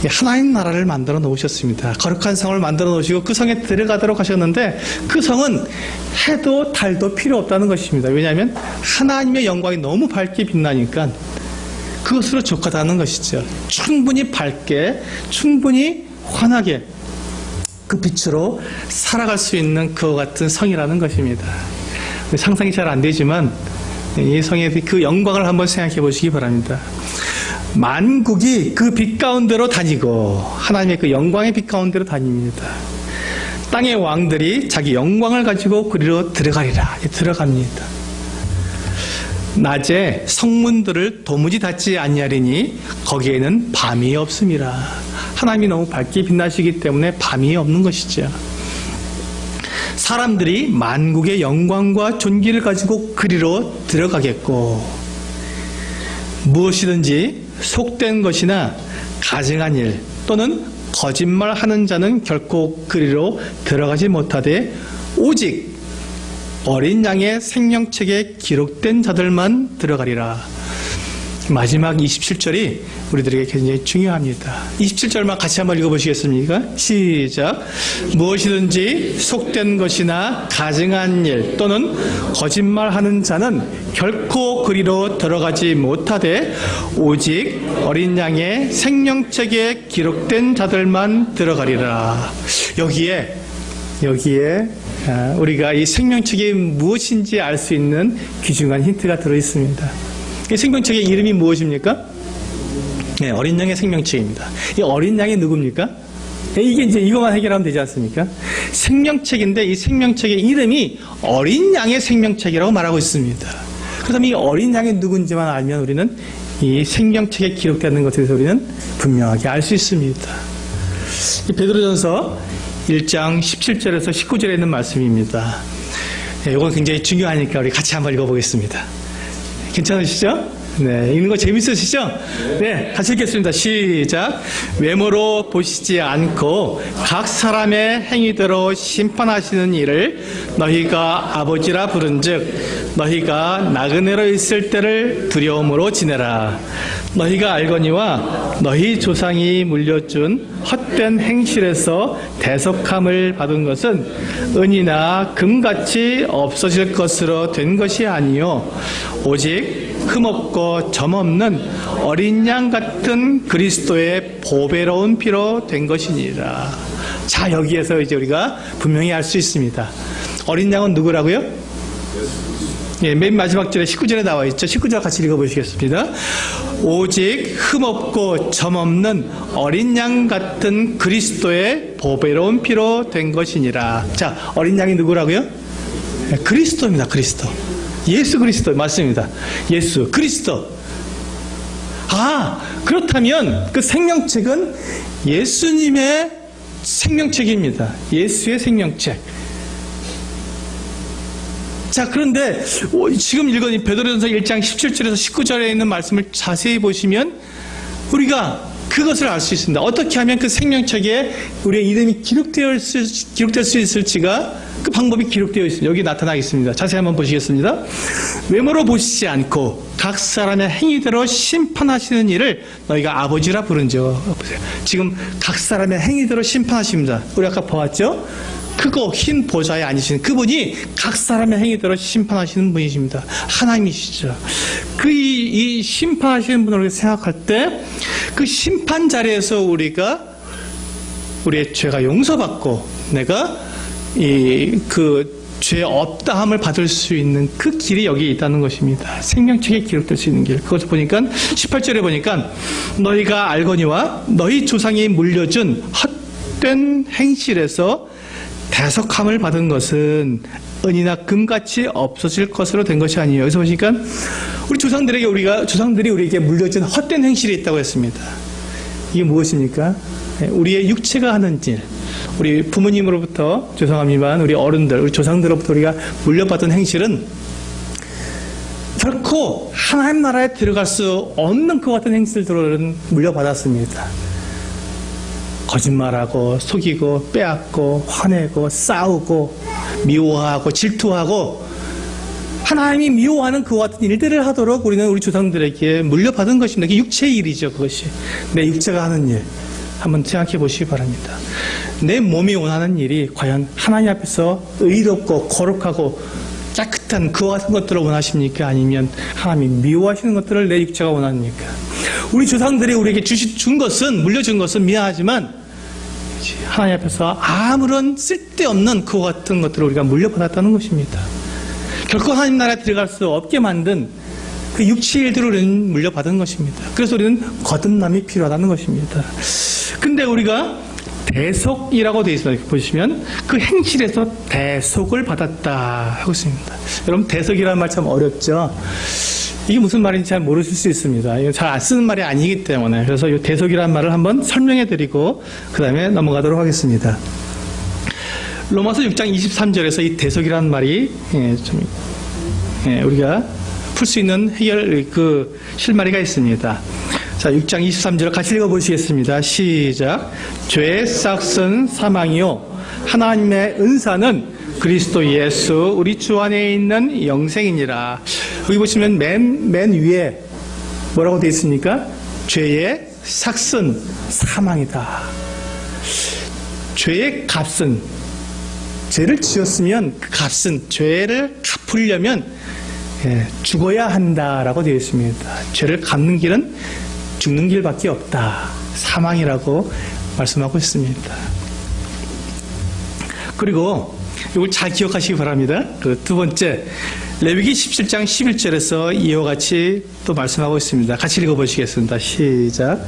하나님 나라를 만들어 놓으셨습니다. 거룩한 성을 만들어 놓으시고 그 성에 들어가도록 하셨는데, 그 성은 해도 달도 필요 없다는 것입니다. 왜냐하면 하나님의 영광이 너무 밝게 빛나니까 그것으로 족하다는 것이죠. 충분히 밝게, 충분히 환하게 그 빛으로 살아갈 수 있는 그와 같은 성이라는 것입니다. 상상이 잘 안 되지만 이 성의 그 영광을 한번 생각해 보시기 바랍니다. 만국이 그 빛 가운데로 다니고 하나님의 그 영광의 빛 가운데로 다닙니다. 땅의 왕들이 자기 영광을 가지고 그리로 들어가리라. 들어갑니다. 낮에 성문들을 도무지 닫지 아니하리니 거기에는 밤이 없음이라. 하나님이 너무 밝게 빛나시기 때문에 밤이 없는 것이죠. 사람들이 만국의 영광과 존귀를 가지고 그리로 들어가겠고, 무엇이든지 속된 것이나 가증한 일 또는 거짓말하는 자는 결코 그리로 들어가지 못하되 오직 어린 양의 생명책에 기록된 자들만 들어가리라. 마지막 27절이 우리들에게 굉장히 중요합니다. 27절만 같이 한번 읽어보시겠습니까? 시작. 무엇이든지 속된 것이나 가증한 일 또는 거짓말하는 자는 결코 그리로 들어가지 못하되 오직 어린 양의 생명책에 기록된 자들만 들어가리라. 여기에 우리가 이 생명책이 무엇인지 알 수 있는 귀중한 힌트가 들어있습니다. 이 생명책의 이름이 무엇입니까? 네, 어린 양의 생명책입니다. 이 어린 양이 누굽니까? 이게 이제 이것만 해결하면 되지 않습니까? 생명책인데 이 생명책의 이름이 어린 양의 생명책이라고 말하고 있습니다. 그렇다면 이 어린 양이 누군지만 알면 우리는 이 생명책에 기록되는 것에 대해서 우리는 분명하게 알 수 있습니다. 베드로전서 1장 17절에서 19절에 있는 말씀입니다. 이건 굉장히 중요하니까 우리 같이 한번 읽어보겠습니다. 괜찮으시죠? 네, 읽는 거 재밌으시죠? 네, 같이 읽겠습니다. 시작. 외모로 보시지 않고 각 사람의 행위대로 심판하시는 이를 너희가 아버지라 부른즉 너희가 나그네로 있을 때를 두려움으로 지내라. 너희가 알거니와 너희 조상이 물려준 헛된 행실에서 대속함을 받은 것은 은이나 금같이 없어질 것으로 된 것이 아니요 오직 흠없고 점없는 어린 양 같은 그리스도의 보배로운 피로 된 것이니라. 자, 여기에서 이제 우리가 분명히 알 수 있습니다. 어린 양은 누구라고요? 예, 맨 마지막 절에 19절에 나와 있죠. 19절 같이 읽어보시겠습니다. 오직 흠없고 점없는 어린 양 같은 그리스도의 보배로운 피로 된 것이니라. 자, 어린 양이 누구라고요? 예, 그리스도입니다. 그리스도. 예수 그리스도 맞습니다. 예수 그리스도. 아, 그렇다면 그 생명책은 예수님의 생명책입니다. 예수의 생명책. 자, 그런데 지금 읽은 베드로전서 1장 17절에서 19절에 있는 말씀을 자세히 보시면 우리가 그것을 알 수 있습니다. 어떻게 하면 그 생명책에 우리의 이름이 기록될 수 있을지가 그 방법이 기록되어 있습니다. 여기 나타나 있습니다. 자세히 한번 보시겠습니다. 외모로 보시지 않고 각 사람의 행위대로 심판하시는 이를 너희가 아버지라 부른즉. 보세요. 지금 각 사람의 행위대로 심판하십니다. 우리 아까 보았죠? 크고 흰 보좌에 앉으신 그분이 각 사람의 행위대로 심판하시는 분이십니다. 하나님이시죠. 이 심판하시는 분을 생각할 때 그 심판 자리에서 우리가 우리의 죄가 용서받고 내가 죄 없다함을 받을 수 있는 그 길이 여기에 있다는 것입니다. 생명책에 기록될 수 있는 길. 그것을 보니까 18절에 보니까 너희가 알거니와 너희 조상이 물려준 헛된 행실에서 대속함을 받은 것은 은이나 금같이 없어질 것으로 된 것이 아니에요. 여기서 보니까 우리 조상들이 우리에게 물려준 헛된 행실이 있다고 했습니다. 이게 무엇입니까? 우리의 육체가 하는 일. 우리 부모님으로부터, 죄송합니다만 우리 어른들, 우리 조상들로부터 우리가 물려받은 행실은 결코 하나님 나라에 들어갈 수 없는 그 같은 행실들을 물려받았습니다. 거짓말하고 속이고 빼앗고 화내고 싸우고 미워하고 질투하고 하나님이 미워하는 그 같은 일들을 하도록 우리는 우리 조상들에게 물려받은 것입니다. 그게 육체의 일이죠. 그것이 내 육체가 하는 일. 한번 생각해 보시기 바랍니다. 내 몸이 원하는 일이 과연 하나님 앞에서 의롭고 거룩하고 깨끗한 그와 같은 것들을 원하십니까? 아니면 하나님이 미워하시는 것들을 내 육체가 원합니까? 우리 조상들이 우리에게 준 것은, 물려준 것은 미안하지만 하나님 앞에서 아무런 쓸데없는 그와 같은 것들을 우리가 물려받았다는 것입니다. 결코 하나님 나라에 들어갈 수 없게 만든 그 육체의 일들을 우리는 물려받은 것입니다. 그래서 우리는 거듭남이 필요하다는 것입니다. 근데 우리가 대속이라고 되어 있습니다. 보시면 그 행실에서 대속을 받았다 하고 있습니다. 여러분, 대속이라는 말 참 어렵죠? 이게 무슨 말인지 잘 모르실 수 있습니다. 이거 잘 안 쓰는 말이 아니기 때문에. 그래서 이 대속이라는 말을 한번 설명해 드리고 그 다음에 넘어가도록 하겠습니다. 로마서 6장 23절에서 이 대속이라는 말이 우리가 풀 수 있는 실마리가 있습니다. 자, 6장 23절 같이 읽어보시겠습니다. 시작. 죄의 싹은 사망이요 하나님의 은사는 그리스도 예수 우리 주 안에 있는 영생이니라. 여기 보시면 맨 위에 뭐라고 되어 있습니까? 죄의 삭은 사망이다. 죄의 값은, 죄를 지었으면 그 값은, 죄를 갚으려면 죽어야 한다라고 되어 있습니다. 죄를 갚는 길은 죽는 길밖에 없다. 사망이라고 말씀하고 있습니다. 그리고 이걸 잘 기억하시기 바랍니다. 그 두 번째, 레위기 17장 11절에서 이와 같이 또 말씀하고 있습니다. 같이 읽어보시겠습니다. 시작.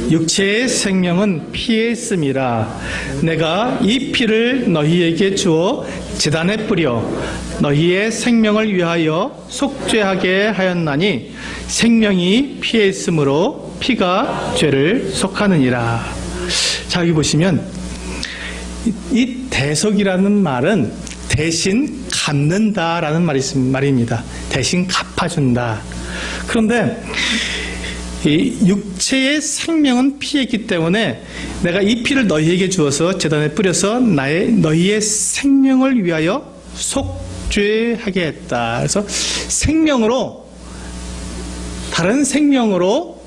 육체의 생명은 피에 있음이라. 내가 이 피를 너희에게 주어 제단에 뿌려 너희의 생명을 위하여 속죄하게 하였나니 생명이 피에 있으므로 피가 죄를 속하느니라. 자, 여기 보시면 이 대속이라는 말은 대신 갚는다라는 말입니다. 대신 갚아준다. 그런데 이 육체의 생명은 피에 있기 때문에 내가 이 피를 너희에게 주어서 제단에 뿌려서 너희의 생명을 위하여 속죄하게 했다. 그래서 생명으로, 다른 생명으로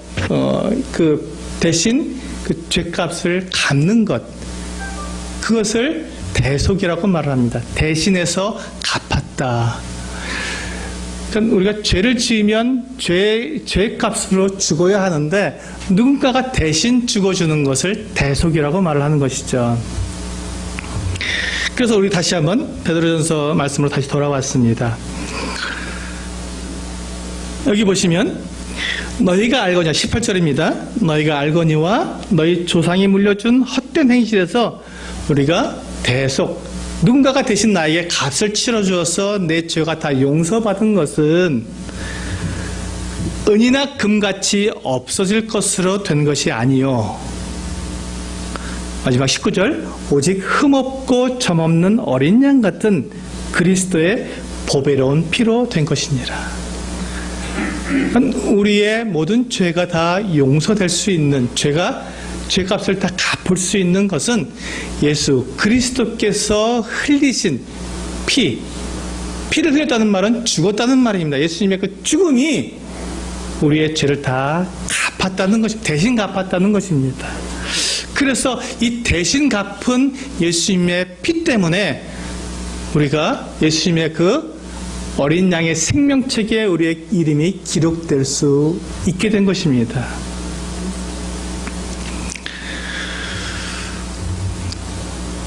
대신 그 죄값을 갚는 것, 그것을 대속이라고 말을 합니다. 대신해서 갚았다. 그러니까 우리가 죄를 지으면 죄값으로 죽어야 하는데 누군가가 대신 죽어주는 것을 대속이라고 말을 하는 것이죠. 그래서 우리 다시 한번 베드로전서 말씀으로 다시 돌아왔습니다. 여기 보시면 너희가 알거니와 18절입니다. 너희가 알거니와 너희 조상이 물려준 헛된 행실에서 우리가 대속, 누군가가 대신 나에게 값을 치러주어서 내 죄가 다 용서받은 것은 은이나 금같이 없어질 것으로 된 것이 아니요. 마지막 19절, 오직 흠없고 점없는 어린 양 같은 그리스도의 보배로운 피로 된 것이니라. 우리의 모든 죄가 다 용서될 수 있는, 죄값을 다 갚을 수 있는 것은 예수 그리스도께서 흘리신 피를 흘렸다는 말은 죽었다는 말입니다. 예수님의 그 죽음이 우리의 죄를 다 갚았다는 것입니다. 대신 갚았다는 것입니다. 그래서 이 대신 갚은 예수님의 피 때문에 우리가 예수님의 그 어린 양의 생명책에 우리의 이름이 기록될 수 있게 된 것입니다.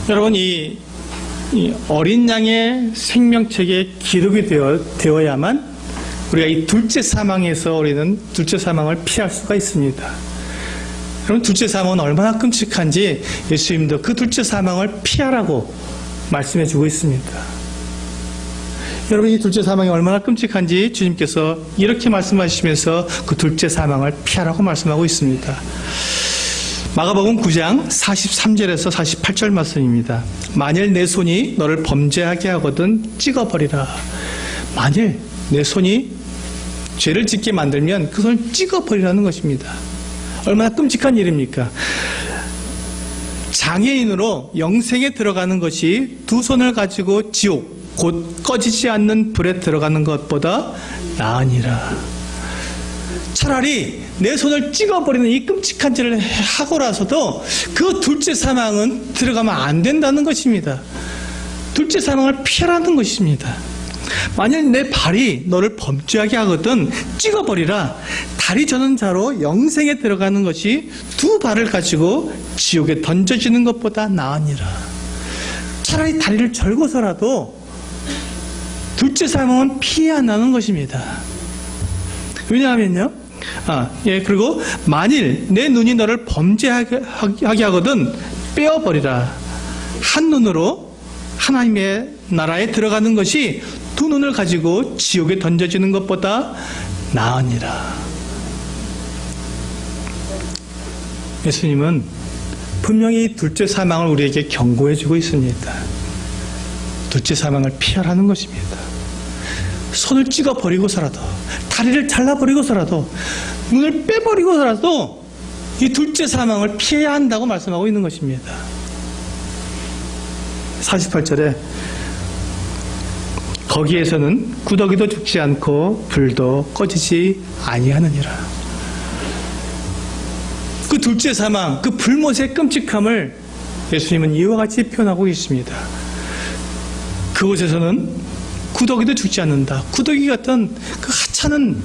여러분, 이 이 어린 양의 생명책에 기록이 되어야만 우리가 이 둘째 사망에서 우리는 둘째 사망을 피할 수가 있습니다. 그럼 둘째 사망은 얼마나 끔찍한지 예수님도 그 둘째 사망을 피하라고 말씀해 주고 있습니다. 여러분, 이 둘째 사망이 얼마나 끔찍한지 주님께서 이렇게 말씀하시면서 그 둘째 사망을 피하라고 말씀하고 있습니다. 마가복음 9장 43절에서 48절 말씀입니다. 만일 내 손이 너를 범죄하게 하거든 찍어버리라. 만일 내 손이 죄를 짓게 만들면 그 손을 찍어버리라는 것입니다. 얼마나 끔찍한 일입니까? 장애인으로 영생에 들어가는 것이 두 손을 가지고 지옥, 곧 꺼지지 않는 불에 들어가는 것보다 나으니라. 차라리 내 손을 찍어버리는 이 끔찍한 죄를 하고라서도 그 둘째 사망은 들어가면 안 된다는 것입니다. 둘째 사망을 피하라는 것입니다. 만약 내 발이 너를 범죄하게 하거든 찍어버리라. 다리 저는 자로 영생에 들어가는 것이 두 발을 가지고 지옥에 던져지는 것보다 나으니라. 차라리 다리를 절고서라도 둘째 사망은 피해야 한다는 것입니다. 왜냐하면요, 그리고 만일 내 눈이 너를 범죄하게 하거든 빼어버리라. 한 눈으로 하나님의 나라에 들어가는 것이 두 눈을 가지고 지옥에 던져지는 것보다 나으니라. 예수님은 분명히 둘째 사망을 우리에게 경고해 주고 있습니다. 둘째 사망을 피하라는 것입니다. 손을 찍어버리고서라도, 다리를 잘라버리고서라도, 눈을 빼버리고서라도 이 둘째 사망을 피해야 한다고 말씀하고 있는 것입니다. 48절에 거기에서는 구더기도 죽지 않고 불도 꺼지지 아니하느니라. 그 둘째 사망, 그 불못의 끔찍함을 예수님은 이와 같이 표현하고 있습니다. 그곳에서는 구더기도 죽지 않는다. 구더기 같은 그 하찮은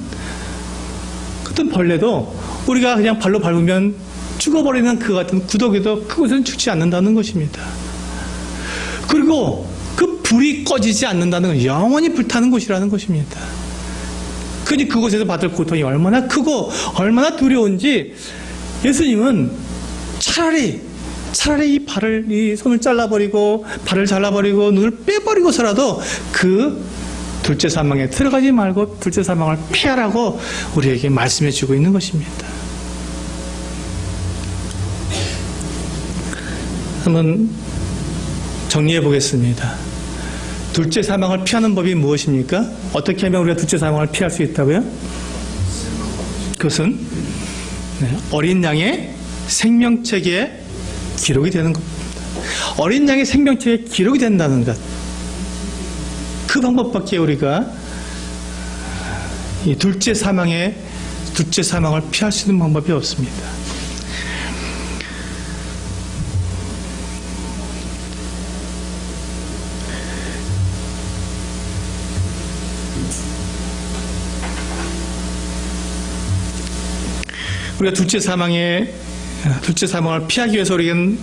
같은 벌레도 우리가 그냥 발로 밟으면 죽어버리는 그 같은 구더기도 그곳에는 죽지 않는다는 것입니다. 그리고 그 불이 꺼지지 않는다는 건 영원히 불타는 곳이라는 것입니다. 그러니 그곳에서 받을 고통이 얼마나 크고 얼마나 두려운지 예수님은 차라리 이 손을 잘라버리고 발을 잘라버리고 눈을 빼버리고서라도 그 둘째 사망에 들어가지 말고 둘째 사망을 피하라고 우리에게 말씀해 주고 있는 것입니다. 한번 정리해 보겠습니다. 둘째 사망을 피하는 법이 무엇입니까? 어떻게 하면 우리가 둘째 사망을 피할 수 있다고요? 그것은 어린 양의 생명책에 기록이 되는 겁니다. 어린 양의 생명책에 기록이 된다는 것, 그 방법밖에 우리가 이 둘째 사망을 피할 수 있는 방법이 없습니다. 우리가 둘째 사망을 피하기 위해서 우리는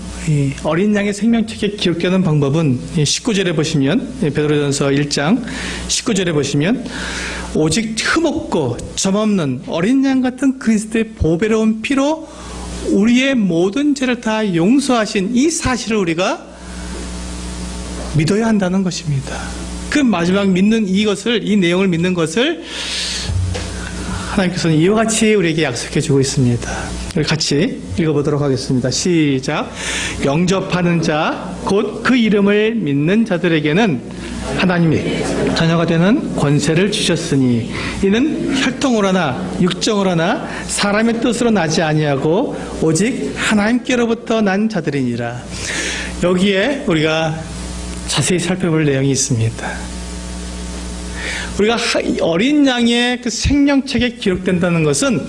어린 양의 생명책에 기록되는 방법은 19절에 보시면, 베드로전서 1장 19절에 보시면, 오직 흠없고 점없는 어린 양 같은 그리스도의 보배로운 피로 우리의 모든 죄를 다 용서하신 이 사실을 우리가 믿어야 한다는 것입니다. 그 마지막 믿는 이 내용을 믿는 것을 하나님께서는 이와 같이 우리에게 약속해 주고 있습니다. 우리 같이 읽어보도록 하겠습니다. 시작. 영접하는 자, 곧 그 이름을 믿는 자들에게는 하나님이 자녀가 되는 권세를 주셨으니 이는 혈통으로 하나 육정으로 하나 사람의 뜻으로 나지 아니하고 오직 하나님께로부터 난 자들이니라. 여기에 우리가 자세히 살펴볼 내용이 있습니다. 우리가 어린 양의 그 생명책에 기록된다는 것은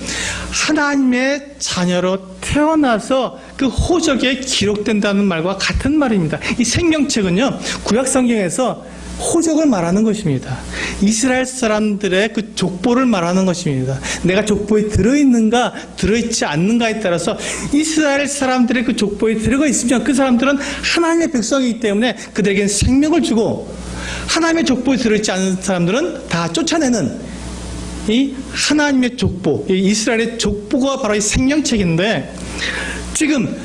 하나님의 자녀로 태어나서 그 호적에 기록된다는 말과 같은 말입니다. 이 생명책은요, 구약 성경에서 호적을 말하는 것입니다. 이스라엘 사람들의 그 족보를 말하는 것입니다. 내가 족보에 들어있는가 들어있지 않는가에 따라서 이스라엘 사람들의 그 족보에 들어가 있으면 그 사람들은 하나님의 백성이기 때문에 그들에게는 생명을 주고, 하나님의 족보에 들어있지 않은 사람들은 다 쫓아내는 이 하나님의 족보, 이 이스라엘의 족보가 바로 이 생명책인데, 지금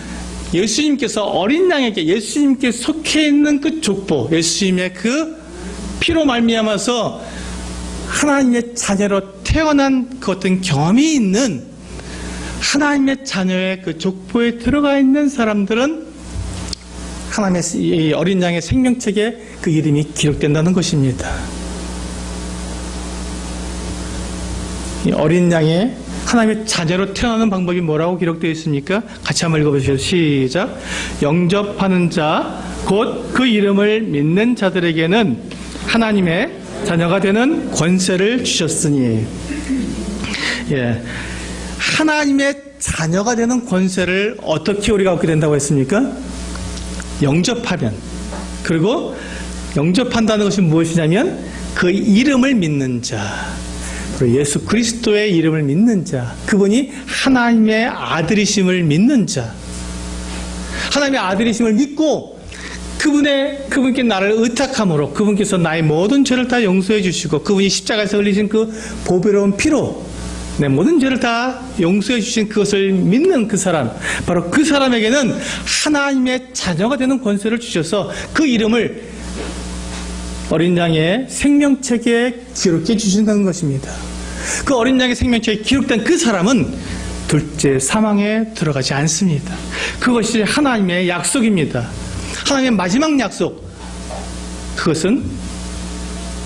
예수님께서 어린 양에게, 예수님께 속해 있는 그 족보, 예수님의 그 피로 말미암아서 하나님의 자녀로 태어난 그 어떤 경험이 있는 하나님의 자녀의 그 족보에 들어가 있는 사람들은 하나님의 이 어린 양의 생명책에 그 이름이 기록된다는 것입니다. 이 어린 양의 하나님의 자녀로 태어나는 방법이 뭐라고 기록되어 있습니까? 같이 한번 읽어보시죠. 시작. 영접하는 자, 곧 그 이름을 믿는 자들에게는 하나님의 자녀가 되는 권세를 주셨으니. 예. 하나님의 자녀가 되는 권세를 어떻게 우리가 얻게 된다고 했습니까? 영접하면. 그리고 영접한다는 것이 무엇이냐면 그 이름을 믿는 자, 예수 그리스도의 이름을 믿는 자, 그분이 하나님의 아들이심을 믿는 자, 하나님의 아들이심을 믿고 그분께 나를 의탁함으로 그분께서 나의 모든 죄를 다 용서해 주시고 그분이 십자가에서 흘리신 그 보배로운 피로 내 모든 죄를 다 용서해 주신 그것을 믿는 그 사람, 바로 그 사람에게는 하나님의 자녀가 되는 권세를 주셔서 그 이름을 어린 양의 생명책에 기록해 주신다는 것입니다. 그 어린 양의 생명책에 기록된 그 사람은 둘째 사망에 들어가지 않습니다. 그것이 하나님의 약속입니다. 하나님의 마지막 약속. 그것은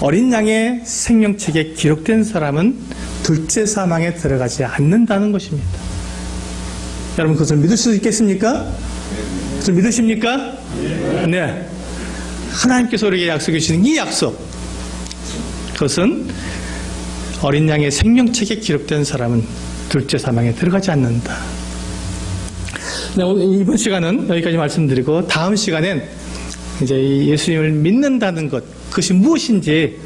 어린 양의 생명책에 기록된 사람은 둘째 사망에 들어가지 않는다는 것입니다. 여러분 그것을 믿을 수 있겠습니까? 그것을 믿으십니까? 네. 하나님께서 우리에게 약속해 주신 이 약속, 그것은 어린 양의 생명책에 기록된 사람은 둘째 사망에 들어가지 않는다. 네, 오늘 이번 시간은 여기까지 말씀드리고 다음 시간엔 이제 예수님을 믿는다는 것, 그것이 무엇인지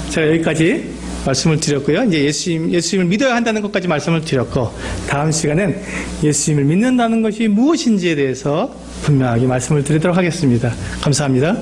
제가 여기까지 말씀을 드렸고요. 이제 예수님을 믿어야 한다는 것까지 말씀을 드렸고, 다음 시간엔 예수님을 믿는다는 것이 무엇인지에 대해서 분명하게 말씀을 드리도록 하겠습니다. 감사합니다.